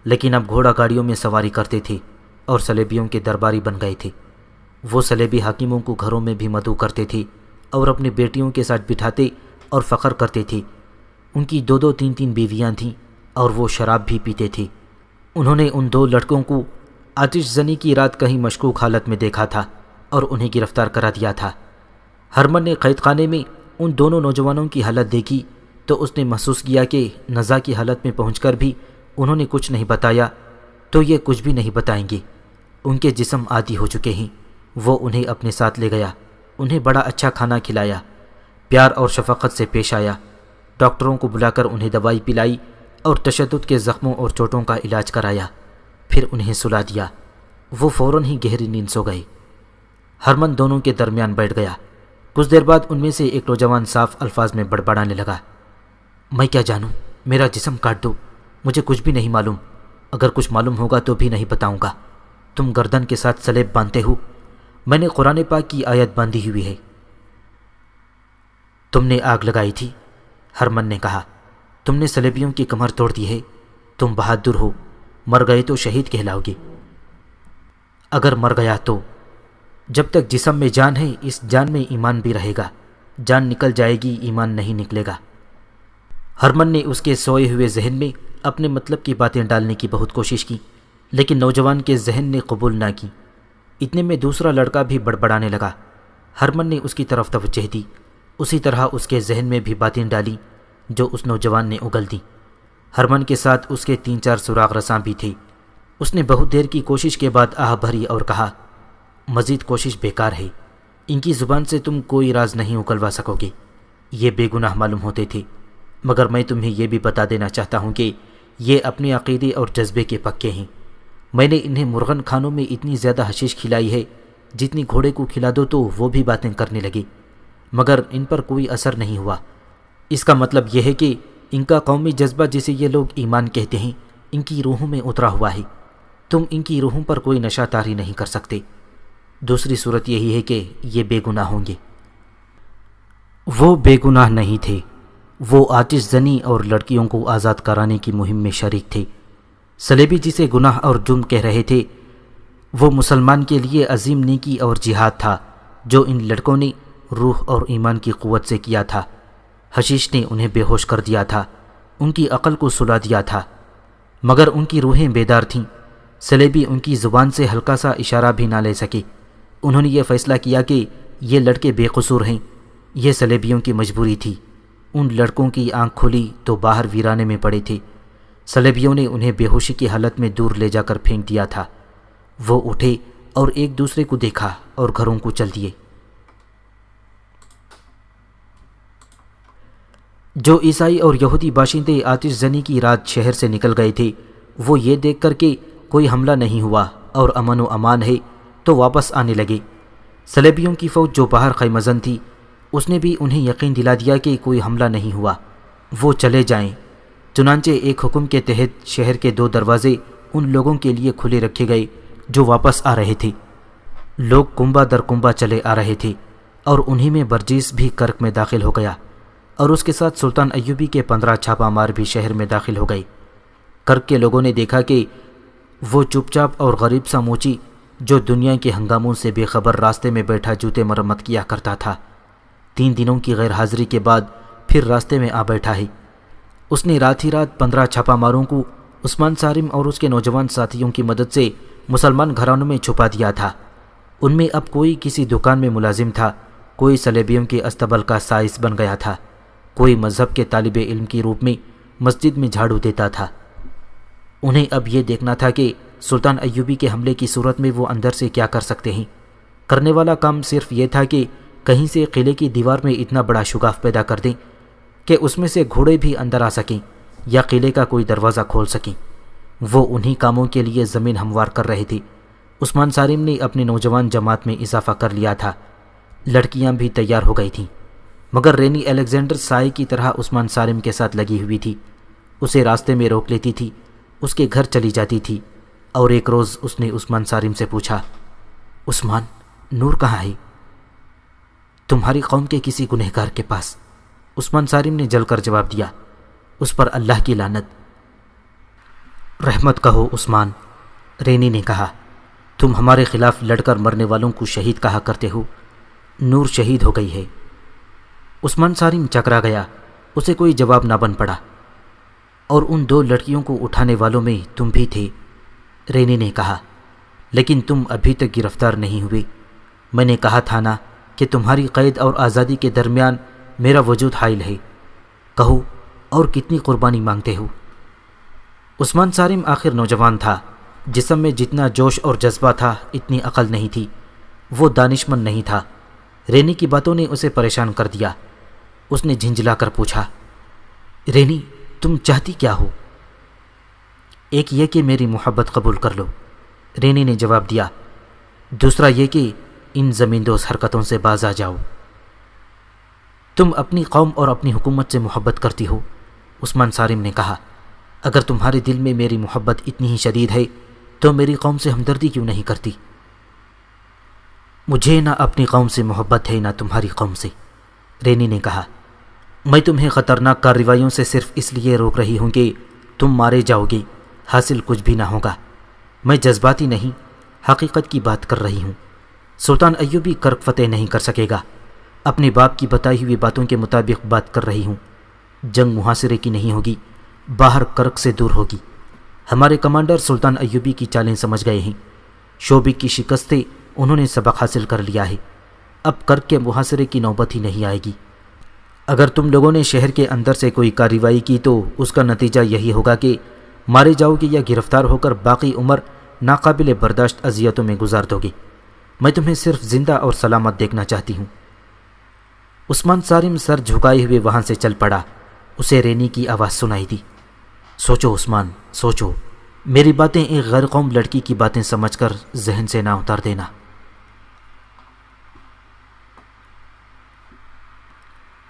لیکن اب گھوڑا گاڑیوں میں سواری کرتے تھے اور صلیبیوں کے درباری بن گئے تھے۔ وہ صلیبی حاکموں کو گھروں میں بھی مدعو کرتے تھے اور اپنی بیٹیوں کے ساتھ بٹھاتے اور فخر کرتے تھے۔ ان کی 2-2 3-3 بیویاں تھیں اور وہ شراب بھی پیتے تھے۔ انہوں نے ان 2 لڑکوں کو آتش زنی کی رات کہیں مشکوک حالت میں دیکھا تھا اور انہیں گرفتار کرا دیا تھا۔ ہرمن نے قید خانے میں ان دونوں نوجوانوں کی حالت دیکھی تو اس نے محسوس کیا کہ نزا کی حالت میں پہنچ کر بھی انہوں نے کچھ نہیں بتایا تو یہ کچھ بھی نہیں بتائیں گے۔ ان کے جسم عادی ہو چکے ہیں۔ وہ انہیں اپنے ساتھ لے گیا انہیں بڑا اچھا کھانا کھلایا، پیار اور شفقت سے پیش آیا، ڈاکٹروں کو بلا کر انہیں دوائی پلائی اور تشدد کے زخموں اور چوٹوں کا علاج کرایا، پھر انہیں سلا دیا۔ وہ فوراً ہی گہری نیند سو گئے۔ ہرمن دونوں کے درمیان بیٹھ گیا۔ کچھ دیر بعد ان میں سے ایک نوجوان صاف الفاظ میں بڑبڑانے لگا، میں کیا جانوں، میرا جسم کاٹ دو، مجھے کچھ بھی نہیں معلوم، اگر کچھ معلوم ہوگا تو بھی نہیں بتاؤں گا۔ تم گردن کے ساتھ سلیب باندھتے ہو، میں نے قرآن پاک کی آیت باندھی ہوئی ہے۔ تم نے آگ لگائی تھی، ہرمن نے کہا، تم نے سلیبیوں کی کمر توڑ دی ہے، تم بہادر ہو، مر گئے تو شہید کہلاؤ گے۔ اگر مر گیا تو جب تک جسم میں جان ہے اس جان میں ایمان بھی رہے گا، جان نکل جائے گی ایمان نہیں نکلے گا۔ ہرمن نے اس کے سوئے ہوئے ذہن میں اپنے مطلب کی باتیں ڈالنے کی بہت کوشش کی، لیکن نوجوان کے ذہن نے قبول نہ کی۔ اتنے میں دوسرا لڑکا بھی بڑبڑانے لگا۔ ہرمن نے اس کی طرف توجہ دی، اسی طرح اس کے ذہن میں بھی باتیں ڈالیں جو اس نوجوان نے اگل دیں۔ ہرمن کے ساتھ اس کے 3-4 سراغ رساں بھی تھے۔ اس نے بہت دیر کی کوشش کے بعد آہ بھری اور کہا، مزید کوشش بیکار ہے، ان کی زبان سے تم کوئی راز نہیں اگلوا سکو گے۔ یہ بے گناہ معلوم ہوتے تھے، مگر میں تمہیں یہ بھی بتا دینا چاہتا ہوں کہ یہ اپنے عقیدے اور جذبے کے پکے ہیں۔ میں نے انہیں مرغن کھانوں میں اتنی زیادہ حشیش کھلائی ہے جتنی گھوڑے کو کھلا دو تو وہ بھی باتیں کرنے لگے، مگر ان پر کوئی اثر نہیں ہوا۔ اس کا مطلب یہ ہے کہ ان کا قومی جذبہ جسے یہ لوگ ایمان کہتے ہیں ان کی روحوں میں اترا ہوا ہے، تم ان کی روحوں پر کوئی نشہ طاری نہیں کر سکتے۔ دوسری صورت یہی ہے کہ یہ بے گناہ ہوں گے۔ وہ بے گناہ نہیں تھے، وہ آتش زنی اور لڑکیوں کو آزاد کرانے کی مہم میں شریک تھے۔ صلیبی جسے گناہ اور جرم کہہ رہے تھے وہ مسلمان کے لیے عظیم نیکی اور جہاد تھا جو ان لڑکوں نے روح اور ایمان کی قوت سے کیا تھا۔ حشیش نے انہیں بے ہوش کر دیا تھا، ان کی عقل کو سلا دیا تھا، مگر ان کی روحیں بیدار تھیں۔ صلیبی ان کی زبان سے ہلکا سا اشارہ بھی نہ لے سکے۔ انہوں نے یہ فیصلہ کیا کہ یہ لڑکے بے قصور ہیں، یہ صلیبیوں کی مجبوری تھی۔ ان لڑکوں کی آنکھ کھلی تو باہر ویرانے میں پڑے تھے۔ صلیبیوں نے انہیں بے ہوشی کی حالت میں دور لے جا کر پھینک دیا تھا۔ وہ اٹھے اور ایک دوسرے کو دیکھا اور گھروں کو چل دیے۔ جو عیسائی اور یہودی باشندے آتش زنی کی رات شہر سے نکل گئے تھے وہ یہ دیکھ کر کہ کوئی حملہ نہیں ہوا اور امن و امان ہے تو واپس آنے لگے۔ صلیبیوں کی فوج جو باہر خیمہ زن تھی اس نے بھی انہیں یقین دلا دیا کہ کوئی حملہ نہیں ہوا، وہ چلے جائیں۔ چنانچہ ایک حکم کے تحت شہر کے 2 دروازے ان لوگوں کے لیے کھلے رکھے گئے جو واپس آ رہے تھے۔ لوگ کنبہ در کنبہ چلے آ رہے تھے اور انہی میں برجیس بھی کرک میں داخل ہو گیا اور اس کے ساتھ سلطان ایوبی کے 15 چھاپہ مار بھی شہر میں داخل ہو گئے۔ کرک کے لوگوں نے دیکھا کہ وہ چپ چاپ اور غریب سا موچی جو دنیا کے ہنگاموں سے بے خبر راستے میں بیٹھا جوتے مرمت کیا کرتا تھا، 3 دنوں کی غیر حاضری کے بعد پھر راستے میں آ بیٹھا ہے۔ اس نے رات ہی رات 15 چھاپہ ماروں کو عثمان صارم اور اس کے نوجوان ساتھیوں کی مدد سے مسلمان گھرانوں میں چھپا دیا تھا۔ ان میں اب کوئی کسی دکان میں ملازم تھا، کوئی صلیبیوں کے استبل کا سائس بن گیا تھا، کوئی مذہب کے طالب علم کی روپ میں مسجد میں جھاڑو دیتا تھا۔ انہیں اب یہ دیکھنا تھا کہ سلطان ایوبی کے حملے کی صورت میں وہ اندر سے کیا کر سکتے ہیں۔ کرنے والا کام صرف یہ تھا کہ کہیں سے قلعے کی دیوار میں اتنا بڑا شگاف پیدا کر دیں کہ اس میں سے گھوڑے بھی اندر آ سکیں یا قلعے کا کوئی دروازہ کھول سکیں۔ وہ انہی کاموں کے لیے زمین ہموار کر رہے تھے۔ عثمان صارم نے اپنے نوجوان جماعت میں اضافہ کر لیا تھا، لڑکیاں بھی تیار ہو گئی تھیں، مگر رینی الیگزینڈر سائے کی طرح عثمان صارم کے ساتھ لگی ہوئی تھی، اسے راستے میں روک لیتی تھی، اس کے گھر چلی جاتی تھی۔ اور ایک روز اس نے عثمان صارم سے پوچھا، عثمان، نور کہاں ہے؟ تمہاری قوم کے کسی گنہگار کے پاس۔ عثمان صارم نے جل کر جواب دیا، اس پر اللہ کی لعنت۔ رحمت کہو عثمان، رینی نے کہا، تم ہمارے خلاف لڑ کر مرنے والوں کو شہید کہا کرتے ہو، نور شہید ہو گئی ہے۔ عثمان صارم چکرا گیا، اسے کوئی جواب نہ بن پڑا۔ اور ان 2 لڑکیوں کو اٹھانے والوں میں تم بھی تھے، رینی نے کہا، لیکن تم ابھی تک گرفتار نہیں ہوئے۔ میں نے کہا تھا نا کہ تمہاری قید اور آزادی کے درمیان میرا وجود حائل ہے، کہو اور کتنی قربانی مانگتے ہو؟ عثمان صارم آخر نوجوان تھا، جسم میں جتنا جوش اور جذبہ تھا اتنی عقل نہیں تھی، وہ دانشمند نہیں تھا۔ رینی کی باتوں نے اسے پریشان کر دیا۔ اس نے جھنجھلا کر پوچھا، رینی تم چاہتی کیا ہو؟ ایک یہ کہ میری محبت قبول کر لو، رینی نے جواب دیا، دوسرا یہ کہ ان زمیندوز حرکتوں سے باز آ جاؤ۔ تم اپنی قوم اور اپنی حکومت سے محبت کرتی ہو، عثمان صارم نے کہا۔ اگر تمہارے دل میں میری محبت اتنی ہی شدید ہے تو میری قوم سے ہمدردی کیوں نہیں کرتی؟ مجھے نہ اپنی قوم سے محبت ہے نہ تمہاری قوم سے، رینی نے کہا۔ میں تمہیں خطرناک کارروائیوں سے صرف اس لیے روک رہی ہوں کہ تم مارے جاؤ گے، حاصل کچھ بھی نہ ہوگا۔ میں جذباتی نہیں، حقیقت کی بات کر رہی ہوں۔ سلطان ایوبی کرک فتح نہیں کر سکے گا۔ اپنے باپ کی بتائی ہوئی باتوں کے مطابق بات کر رہی ہوں۔ جنگ محاصرے کی نہیں ہوگی، باہر کرک سے دور ہوگی۔ ہمارے کمانڈر سلطان ایوبی کی چالیں سمجھ گئے ہیں۔ شوبک کی شکست سے انہوں نے سبق حاصل کر لیا ہے۔ اب کرک کے محاصرے کی نوبت ہی نہیں آئے گی۔ اگر تم لوگوں نے شہر کے اندر سے کوئی کارروائی کی تو اس کا نتیجہ یہی ہوگا کہ مارے جاؤ گے یا گرفتار ہو کر باقی عمر ناقابل برداشت اذیتوں میں گزار دو گے۔ میں تمہیں صرف زندہ اور سلامت دیکھنا چاہتی ہوں۔ عثمان صارم سر جھکائے ہوئے وہاں سے چل پڑا۔ اسے رینی کی آواز سنائی دی، سوچو عثمان، سوچو، میری باتیں ایک غیر قوم لڑکی کی باتیں سمجھ کر ذہن سے نہ اتار دینا۔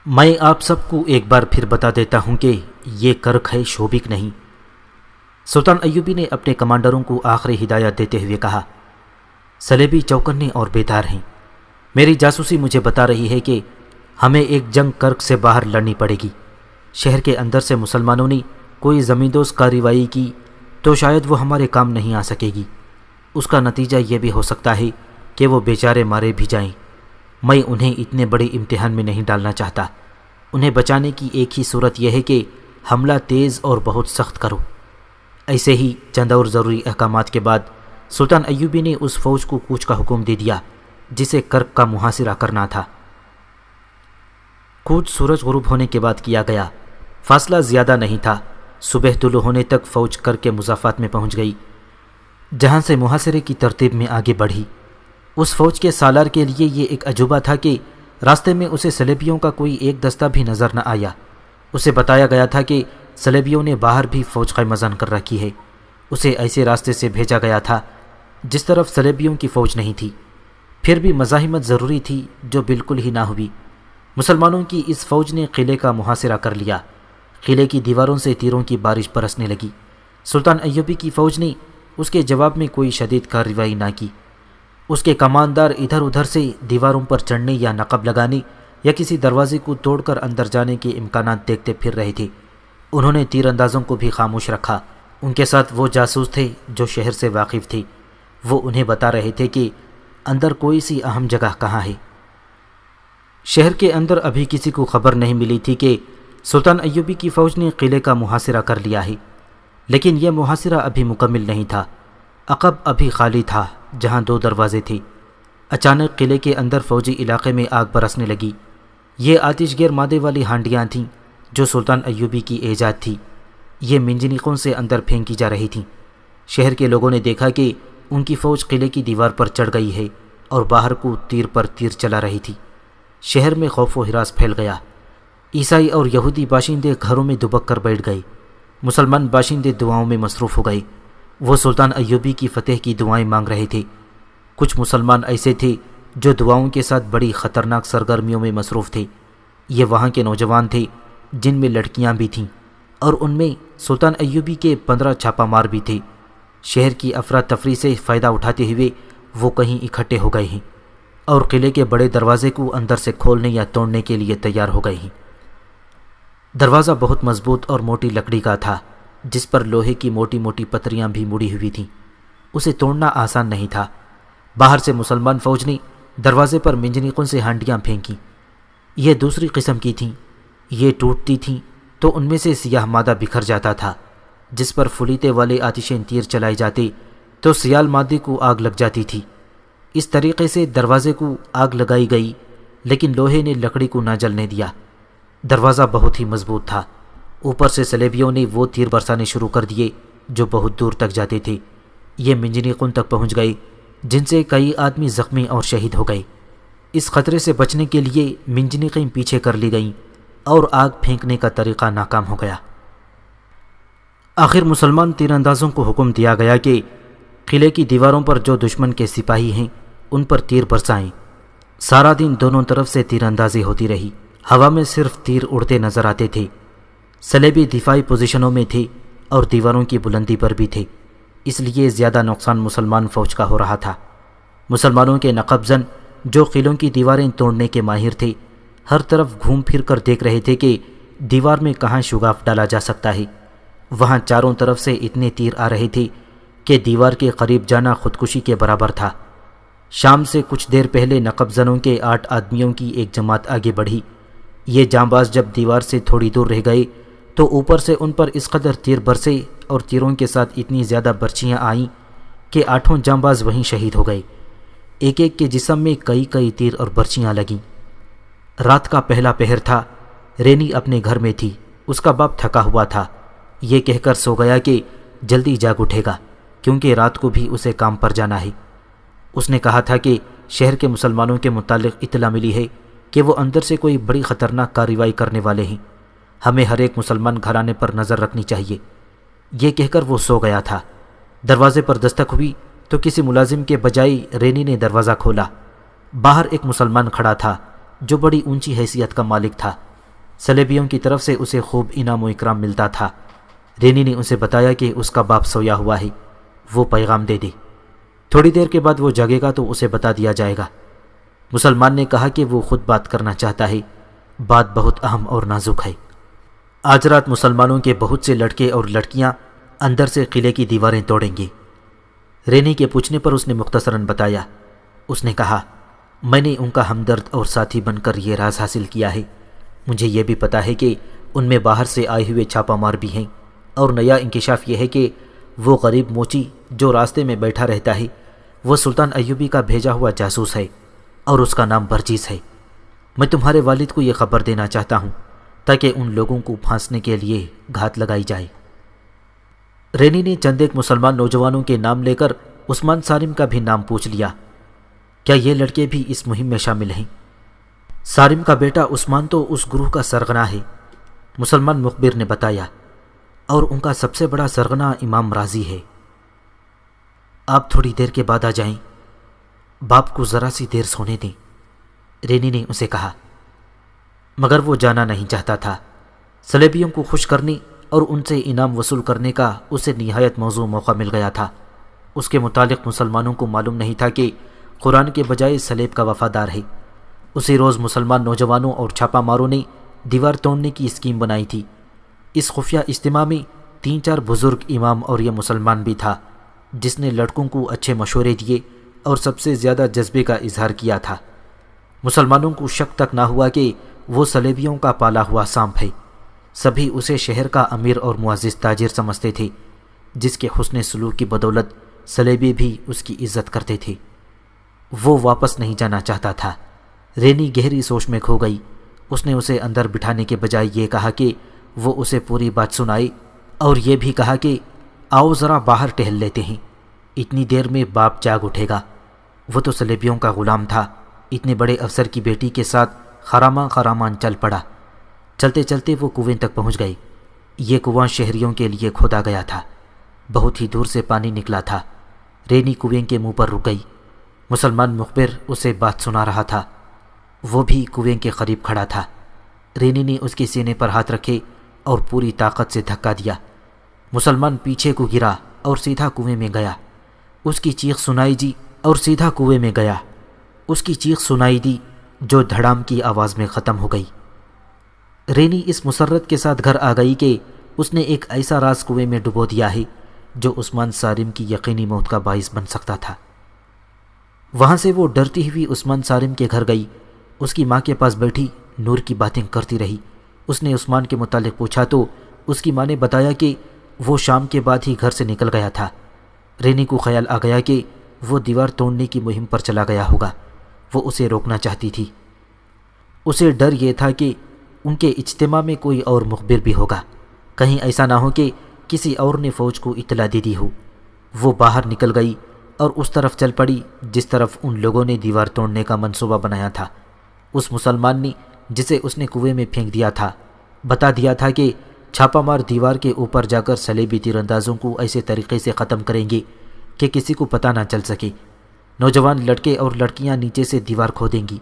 میں آپ سب کو ایک بار پھر بتا دیتا ہوں کہ یہ کرک ہے، شوبک نہیں۔ سلطان ایوبی نے اپنے کمانڈروں کو آخری ہدایت دیتے ہوئے کہا، صلیبی چوکنے اور بیدار ہیں۔ میری جاسوسی مجھے بتا رہی ہے کہ ہمیں ایک جنگ کرک سے باہر لڑنی پڑے گی۔ شہر کے اندر سے مسلمانوں نے کوئی زمیندوز کارروائی کی تو شاید وہ ہمارے کام نہیں آ سکے گی۔ اس کا نتیجہ یہ بھی ہو سکتا ہے کہ وہ بیچارے مارے بھی جائیں۔ میں انہیں اتنے بڑے امتحان میں نہیں ڈالنا چاہتا۔ انہیں بچانے کی ایک ہی صورت یہ ہے کہ حملہ تیز اور بہت سخت کرو۔ ایسے ہی چند اور ضروری احکامات کے بعد سلطان ایوبی نے اس فوج کو کوچ کا حکم دے دیا جسے کرک کا محاصرہ کرنا تھا۔ کوچ سورج غروب ہونے کے بعد کیا گیا۔ فاصلہ زیادہ نہیں تھا۔ صبح طلوع ہونے تک فوج کرک کے مضافات میں پہنچ گئی، جہاں سے محاصرے کی ترتیب میں آگے بڑھی۔ اس فوج کے سالار کے لیے یہ ایک عجوبہ تھا کہ راستے میں اسے صلیبیوں کا کوئی ایک دستہ بھی نظر نہ آیا۔ اسے بتایا گیا تھا کہ صلیبیوں نے باہر بھی فوج قائمازن کر رکھی ہے۔ اسے ایسے راستے سے بھیجا گیا تھا جس طرف صلیبیوں کی فوج نہیں تھی۔ پھر بھی مزاحمت ضروری تھی جو بالکل ہی نہ ہوئی۔ مسلمانوں کی اس فوج نے قلعے کا محاصرہ کر لیا۔ قلعے کی دیواروں سے تیروں کی بارش برسنے لگی۔ سلطان ایوبی کی فوج نے اس کے جواب میں کوئی شدید کارروائی نہ کی۔ اس کے کماندار ادھر ادھر سے دیواروں پر چڑھنے یا نقب لگانے یا کسی دروازے کو توڑ کر اندر جانے کے امکانات دیکھتے پھر رہے تھے۔ انہوں نے تیر اندازوں کو بھی خاموش رکھا۔ ان کے ساتھ وہ جاسوس تھے جو شہر سے واقف تھے۔ وہ انہیں بتا رہے تھے کہ اندر کوئی سی اہم جگہ کہاں ہے۔ شہر کے اندر ابھی کسی کو خبر نہیں ملی تھی کہ سلطان ایوبی کی فوج نے قلعے کا محاصرہ کر لیا ہے، لیکن یہ محاصرہ ابھی مکمل نہیں تھا۔ عقب ابھی خالی تھا جہاں 2 دروازے تھے۔ اچانک قلعے کے اندر فوجی علاقے میں آگ برسنے لگی۔ یہ آتش گیر مادے والی ہانڈیاں تھیں جو سلطان ایوبی کی ایجاد تھی۔ یہ منجنیقوں سے اندر پھینکی جا رہی تھیں۔ شہر کے لوگوں نے دیکھا کہ ان کی فوج قلعے کی دیوار پر چڑھ گئی ہے اور باہر کو تیر پر تیر چلا رہی تھی۔ شہر میں خوف و ہراس پھیل گیا۔ عیسائی اور یہودی باشندے گھروں میں دبک کر بیٹھ گئے۔ مسلمان باشندے دعاؤں میں مصروف ہو گئے۔ وہ سلطان ایوبی کی فتح کی دعائیں مانگ رہے تھے۔ کچھ مسلمان ایسے تھے جو دعاؤں کے ساتھ بڑی خطرناک سرگرمیوں میں مصروف تھے۔ یہ وہاں کے نوجوان تھے جن میں لڑکیاں بھی تھیں، اور ان میں سلطان ایوبی کے 15 چھاپہ مار بھی تھے۔ شہر کی افراتفری سے فائدہ اٹھاتے ہوئے وہ کہیں اکٹھے ہو گئے ہیں اور قلعے کے بڑے دروازے کو اندر سے کھولنے یا توڑنے کے لیے تیار ہو گئے ہیں۔ دروازہ بہت مضبوط اور موٹی لکڑی کا تھا جس پر لوہے کی موٹی موٹی پتریاں بھی مڑی ہوئی تھیں۔ اسے توڑنا آسان نہیں تھا۔ باہر سے مسلمان فوج نے دروازے پر منجنیقوں سے ہانڈیاں پھینکیں۔ یہ دوسری قسم کی تھیں۔ یہ ٹوٹتی تھیں تو ان میں سے سیاہ مادہ بکھر جاتا تھا۔ جس پر فلیتے والے آتشیں تیر چلائے جاتے تو سیال مادے کو آگ لگ جاتی تھی۔ اس طریقے سے دروازے کو آگ لگائی گئی، لیکن لوہے نے لکڑی کو نہ جلنے دیا۔ دروازہ بہت ہی مضبوط تھا۔ اوپر سے صلیبیوں نے وہ تیر برسانے شروع کر دیے جو بہت دور تک جاتے تھے۔ یہ منجنیقوں تک پہنچ گئے جن سے کئی آدمی زخمی اور شہید ہو گئے۔ اس خطرے سے بچنے کے لیے منجنیقیں پیچھے کر لی گئیں اور آگ پھینکنے کا طریقہ ناکام ہو گیا۔ آخر مسلمان تیر اندازوں کو حکم دیا گیا کہ قلعے کی دیواروں پر جو دشمن کے سپاہی ہیں ان پر تیر برسائیں۔ سارا دن دونوں طرف سے تیر اندازی ہوتی رہی۔ ہوا میں صرف تیر اڑتے نظر آتے تھے۔ صلیبی دفاعی پوزیشنوں میں تھے اور دیواروں کی بلندی پر بھی تھے، اس لیے زیادہ نقصان مسلمان فوج کا ہو رہا تھا۔ مسلمانوں کے نقب زن جو قلعوں کی دیواریں توڑنے کے ماہر تھے، ہر طرف گھوم پھر کر دیکھ رہے تھے کہ دیوار میں کہاں شگاف ڈالا جا سکتا ہے۔ وہاں چاروں طرف سے اتنے تیر آ رہے تھے کہ دیوار کے قریب جانا خودکشی کے برابر تھا۔ شام سے کچھ دیر پہلے نقب زنوں کے 8 آدمیوں کی ایک جماعت آگے بڑھی۔ یہ جانباز جب دیوار سے تھوڑی دور رہ گئے تو اوپر سے ان پر اس قدر تیر برسے اور تیروں کے ساتھ اتنی زیادہ برچیاں آئیں کہ 8 جانباز وہیں شہید ہو گئے۔ ایک ایک کے جسم میں کئی تیر اور برچیاں لگیں۔ رات کا پہلا پہر تھا۔ رینی اپنے گھر میں تھی۔ اس کا باپ تھکا ہوا تھا۔ یہ کہہ کر سو گیا کہ جلدی جاگ اٹھے گا کیونکہ رات کو بھی اسے کام پر جانا ہے۔ اس نے کہا تھا کہ شہر کے مسلمانوں کے متعلق اطلاع ملی ہے کہ وہ اندر سے کوئی بڑی خطرناک کارروائی کرنے والے ہیں، ہمیں ہر ایک مسلمان گھرانے پر نظر رکھنی چاہیے۔ یہ کہہ کر وہ سو گیا تھا۔ دروازے پر دستک ہوئی تو کسی ملازم کے بجائے رینی نے دروازہ کھولا۔ باہر ایک مسلمان کھڑا تھا جو بڑی اونچی حیثیت کا مالک تھا۔ صلیبیوں کی طرف سے اسے خوب انعام و اکرام ملتا تھا۔ رینی نے اسے بتایا کہ اس کا باپ سویا ہوا ہے، وہ پیغام دے دے، تھوڑی دیر کے بعد وہ جاگے گا تو اسے بتا دیا جائے گا۔ مسلمان نے کہا کہ وہ خود بات کرنا چاہتا ہے، بات بہت اہم اور نازک ہے۔ آج رات مسلمانوں کے بہت سے لڑکے اور لڑکیاں اندر سے قلعے کی دیواریں توڑیں گے۔ رینی کے پوچھنے پر اس نے مختصراً بتایا۔ اس نے کہا، میں نے ان کا ہمدرد اور ساتھی بن کر یہ راز حاصل کیا ہے۔ مجھے یہ بھی پتا ہے کہ ان میں باہر سے آئے ہوئے چھاپہ مار بھی ہیں، اور نیا انکشاف یہ ہے کہ وہ غریب موچی جو راستے میں بیٹھا رہتا ہے وہ سلطان ایوبی کا بھیجا ہوا جاسوس ہے اور اس کا نام برجیس ہے۔ میں تمہارے والد کو یہ خبر دینا چاہتا ہوں تاکہ ان لوگوں کو پھانسنے کے لیے گھات لگائی جائے۔ رینی نے چند ایک مسلمان نوجوانوں کے نام لے کر عثمان سالم کا بھی نام پوچھ لیا۔ کیا یہ لڑکے بھی اس مہم میں شامل ہیں؟ سالم کا بیٹا عثمان تو اس گروہ کا سرغنہ ہے، مسلمان مخبر نے بتایا، اور ان کا سب سے بڑا سرغنہ امام راضی ہے۔ آپ تھوڑی دیر کے بعد آ جائیں، باپ کو ذرا سی دیر سونے دیں، رینی نے اسے کہا۔ مگر وہ جانا نہیں چاہتا تھا۔ صلیبیوں کو خوش کرنے اور ان سے انعام وصول کرنے کا اسے نہایت موزوں موقع مل گیا تھا۔ اس کے متعلق مسلمانوں کو معلوم نہیں تھا کہ قرآن کے بجائے صلیب کا وفادار ہے۔ اسی روز مسلمان نوجوانوں اور چھاپہ ماروں نے دیوار توڑنے کی اسکیم بنائی تھی۔ اس خفیہ اجتماع میں 3-4 بزرگ امام اور یہ مسلمان بھی تھا جس نے لڑکوں کو اچھے مشورے دیے اور سب سے زیادہ جذبے کا اظہار کیا تھا۔ مسلمانوں کو شک تک نہ ہوا کہ وہ صلیبیوں کا پالا ہوا سانپ ہے۔ سبھی اسے شہر کا امیر اور معزز تاجر سمجھتے تھے جس کے حسن سلوک کی بدولت صلیبی بھی اس کی عزت کرتے تھے۔ وہ واپس نہیں جانا چاہتا تھا۔ رینی گہری سوچ میں کھو گئی۔ اس نے اسے اندر بٹھانے کے بجائے یہ کہا کہ وہ اسے پوری بات سنائے، اور یہ بھی کہا کہ آؤ ذرا باہر ٹہل لیتے ہیں، اتنی دیر میں باپ جاگ اٹھے گا۔ وہ تو صلیبیوں کا غلام تھا، اتنے بڑے افسر کی بیٹی کے ساتھ خرامان چل پڑا۔ چلتے چلتے وہ کنویں تک پہنچ گئے۔ یہ کنواں شہریوں کے لیے کھودا گیا تھا، بہت ہی دور سے پانی نکلا تھا۔ رینی کنویں کے منہ پر رک گئی۔ مسلمان مخبر اسے بات سنا رہا تھا، وہ بھی کنویں کے قریب کھڑا تھا۔ رینی نے اس کے سینے پر ہاتھ رکھے اور پوری طاقت سے دھکا دیا۔ مسلمان پیچھے کو گرا اور سیدھا کنویں میں گیا۔ اس کی چیخ سنائی دی اور سیدھا کنویں میں گیا۔ اس کی چیخ سنائی دی جو دھڑام کی آواز میں ختم ہو گئی۔ رینی اس مسرت کے ساتھ گھر آ گئی کہ اس نے ایک ایسا راز کنویں میں ڈبو دیا ہے جو عثمان سالم کی یقینی موت کا باعث بن سکتا تھا۔ وہاں سے وہ ڈرتی ہوئی عثمان سالم کے گھر گئی۔ اس کی ماں کے پاس بیٹھی نور کی باتیں کرتی رہی۔ اس نے عثمان کے متعلق پوچھا تو اس کی ماں نے بتایا کہ وہ شام کے بعد ہی گھر سے نکل گیا تھا۔ رینی کو خیال آ گیا کہ وہ دیوار توڑنے کی مہم پر چلا گیا ہوگا۔ وہ اسے روکنا چاہتی تھی۔ اسے ڈر یہ تھا کہ ان کے اجتماع میں کوئی اور مخبر بھی ہوگا، کہیں ایسا نہ ہو کہ کسی اور نے فوج کو اطلاع دے دی ہو۔ وہ باہر نکل گئی اور اس طرف چل پڑی جس طرف ان لوگوں نے دیوار توڑنے کا منصوبہ بنایا تھا۔ اس مسلمان نے جسے اس نے کنویں میں پھینک دیا تھا بتا دیا تھا کہ چھاپا مار دیوار کے اوپر جا کر صلیبی تیر اندازوں کو ایسے طریقے سے ختم کریں گے کہ کسی کو پتہ نہ چل سکے۔ نوجوان لڑکے اور لڑکیاں نیچے سے دیوار کھودیں گی۔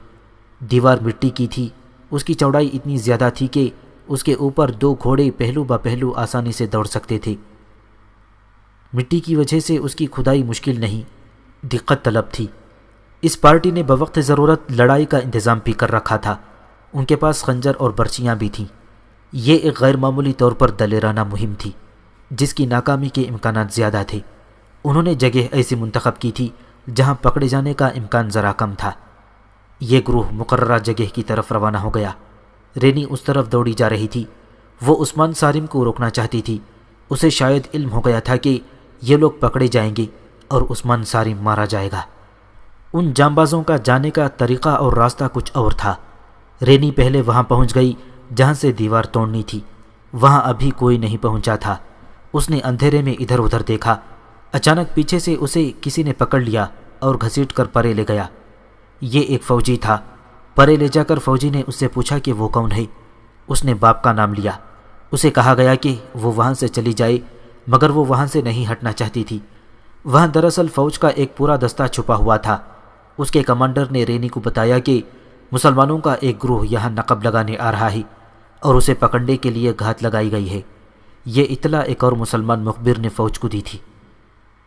دیوار مٹی کی تھی، اس کی چوڑائی اتنی زیادہ تھی کہ اس کے اوپر 2 گھوڑے پہلو با پہلو آسانی سے دوڑ سکتے تھے۔ مٹی کی وجہ سے اس کی کھدائی مشکل نہیں، دقت طلب تھی۔ اس پارٹی نے بوقت ضرورت لڑائی کا انتظام بھی کر رکھا تھا۔ ان کے پاس خنجر اور برچیاں بھی تھیں۔ یہ ایک غیر معمولی طور پر دلیرانہ مہم تھی جس کی ناکامی کے امکانات زیادہ تھے۔ انہوں نے جگہ ایسی منتخب کی تھی جہاں پکڑے جانے کا امکان ذرا کم تھا۔ یہ گروہ مقررہ جگہ کی طرف روانہ ہو گیا۔ رینی اس طرف دوڑی جا رہی تھی۔ وہ عثمان صارم کو روکنا چاہتی تھی۔ اسے شاید علم ہو گیا تھا کہ یہ لوگ پکڑے جائیں گے اور عثمان صارم مارا جائے گا۔ ان جانبازوں کا جانے کا طریقہ اور راستہ کچھ اور تھا۔ رینی پہلے وہاں پہنچ گئی جہاں سے دیوار توڑنی تھی۔ وہاں ابھی کوئی نہیں پہنچا تھا۔ اس نے اندھیرے میں ادھر ادھر دیکھا۔ اچانک پیچھے سے اسے کسی نے پکڑ لیا اور گھسیٹ کر پرے لے گیا۔ یہ ایک فوجی تھا۔ پرے لے جا کر فوجی نے اس سے پوچھا کہ وہ کون ہے۔ اس نے باپ کا نام لیا۔ اسے کہا گیا کہ وہ وہاں سے چلی جائے، مگر وہ وہاں سے نہیں ہٹنا چاہتی تھی۔ وہاں دراصل فوج کا ایک پورا دستہ چھپا ہوا تھا۔ اس کے کمانڈر نے رینی کو بتایا کہ مسلمانوں کا ایک گروہ یہاں نقب لگانے آ رہا ہے اور اسے پکڑنے کے لیے گھات لگائی گئی ہے۔ یہ اطلاع ایک اور مسلمان مخبر نے فوج کو دی تھی۔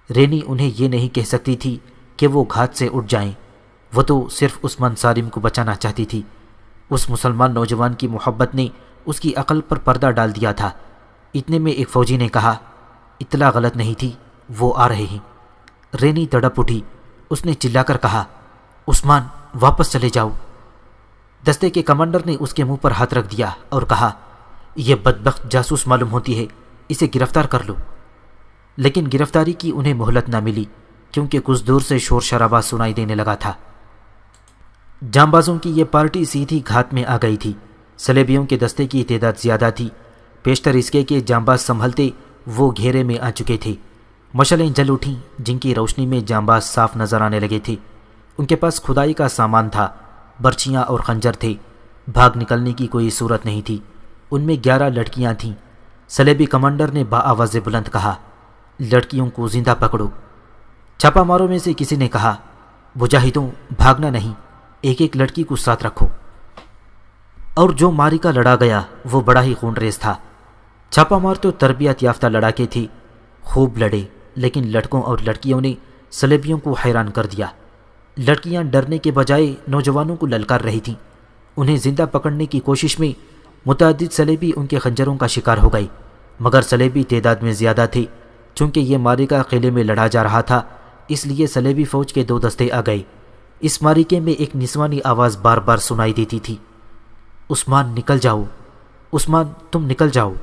رینی انہیں یہ نہیں کہہ سکتی تھی کہ وہ گھات سے اٹھ جائیں۔ وہ تو صرف عثمان صارم کو بچانا چاہتی تھی۔ اس مسلمان نوجوان کی محبت نے اس کی عقل پر پردہ ڈال دیا تھا۔ اتنے میں ایک فوجی نے کہا، اطلاع غلط نہیں تھی، وہ آ رہے ہیں۔ رینی تڑپ اٹھی۔ اس نے چلا کر کہا، عثمان واپس چلے جاؤ۔ دستے کے کمانڈر نے اس کے منہ پر ہاتھ رکھ دیا اور کہا، یہ بدبخت جاسوس معلوم ہوتی ہے، اسے گرفتار کر لو۔ لیکن گرفتاری کی انہیں مہلت نہ ملی کیونکہ کچھ دور سے شور شرابہ سنائی دینے لگا تھا۔ جانبازوں کی یہ پارٹی سیدھی گھات میں آ گئی تھی۔ صلیبیوں کے دستے کی تعداد زیادہ تھی۔ پیشتر اس کے جانباز سنبھلتے وہ گھیرے میں آ چکے تھے۔ مشعلیں جل اٹھیں جن کی روشنی میں جانباز صاف نظر آنے لگے تھے۔ ان کے پاس کھدائی کا سامان تھا، برچیاں اور خنجر تھے۔ بھاگ نکلنے کی کوئی صورت نہیں تھی۔ ان میں 11 لڑکیاں تھیں۔ صلیبی کمانڈر نے بآواز بلند کہا، لڑکیوں کو زندہ پکڑو۔ چھاپا ماروں میں سے کسی نے کہا، مجاہدوں بھاگنا نہیں، ایک ایک لڑکی کو ساتھ رکھو۔ اور جو ماری کا لڑا گیا وہ بڑا ہی خون ریز تھا۔ چھاپا مار تو تربیت یافتہ لڑاکے تھے، خوب لڑے، لیکن لڑکوں اور لڑکیوں نے صلیبیوں کو حیران کر دیا۔ لڑکیاں ڈرنے کے بجائے نوجوانوں کو للکار رہی تھیں۔ انہیں زندہ پکڑنے کی کوشش میں متعدد صلیبی ان کے خنجروں کا شکار ہو گئے، مگر صلیبی تعداد میں زیادہ تھے۔ چونکہ یہ معرکہ قلعے میں لڑا جا رہا تھا، اس لیے صلیبی فوج کے 2 دستے آ گئے۔ اس معرکے میں ایک نسوانی آواز بار بار سنائی دیتی تھی، عثمان نکل جاؤ، عثمان تم نکل جاؤ۔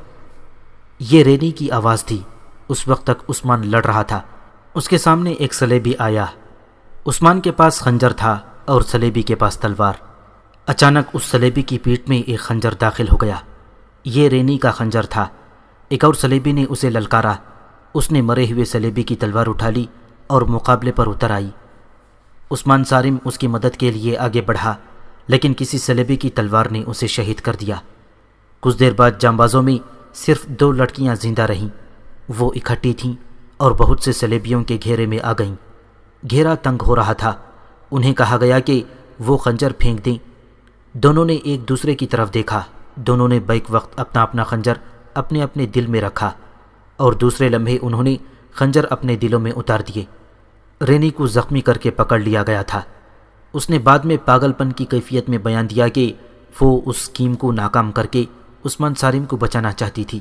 یہ رینی کی آواز تھی۔ اس وقت تک عثمان لڑ رہا تھا۔ اس کے سامنے ایک صلیبی آیا۔ عثمان کے پاس خنجر تھا اور صلیبی کے پاس تلوار۔ اچانک اس صلیبی کی پیٹھ میں ایک خنجر داخل ہو گیا۔ یہ رینی کا خنجر تھا۔ ایک اور صلیبی نے اسے للکارا۔ اس نے مرے ہوئے صلیبی کی تلوار اٹھا لی اور مقابلے پر اتر آئی۔ عثمان صارم اس کی مدد کے لیے آگے بڑھا، لیکن کسی صلیبی کی تلوار نے اسے شہید کر دیا۔ کچھ دیر بعد جانبازوں میں صرف 2 لڑکیاں زندہ رہیں۔ وہ اکٹھی تھیں اور بہت سے صلیبیوں کے گھیرے میں آ گئیں۔ گھیرا تنگ ہو رہا تھا۔ انہیں کہا گیا کہ وہ خنجر پھینک دیں۔ دونوں نے ایک دوسرے کی طرف دیکھا۔ دونوں نے بیک وقت اپنا اپنا خنجر اپنے اپنے دل میں رکھا اور دوسرے لمحے انہوں نے خنجر اپنے دلوں میں اتار دیے۔ رینی کو زخمی کر کے پکڑ لیا گیا تھا۔ اس نے بعد میں پاگل پن کی کیفیت میں بیان دیا کہ وہ اس اسکیم کو ناکام کر کے عثمان صارم کو بچانا چاہتی تھی۔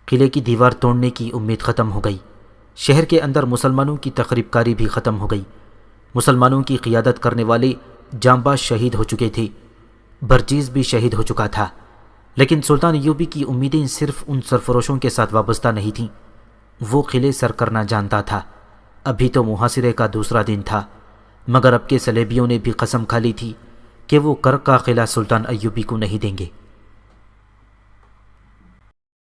قلعے کی دیوار توڑنے کی امید ختم ہو گئی۔ شہر کے اندر مسلمانوں کی تخریب کاری بھی ختم ہو گئی۔ مسلمانوں کی قیادت کرنے والے جانباز شہید ہو چکے تھے۔ برجیز بھی شہید ہو چکا تھا۔ لیکن سلطان ایوبی کی امیدیں صرف ان سرفروشوں کے ساتھ وابستہ نہیں تھیں۔ وہ قلعے سر کرنا جانتا تھا۔ ابھی تو محاصرے کا دوسرا دن تھا، مگر اب کے صلیبیوں نے بھی قسم کھا لی تھی کہ وہ کر کا قلعہ سلطان ایوبی کو نہیں دیں گے۔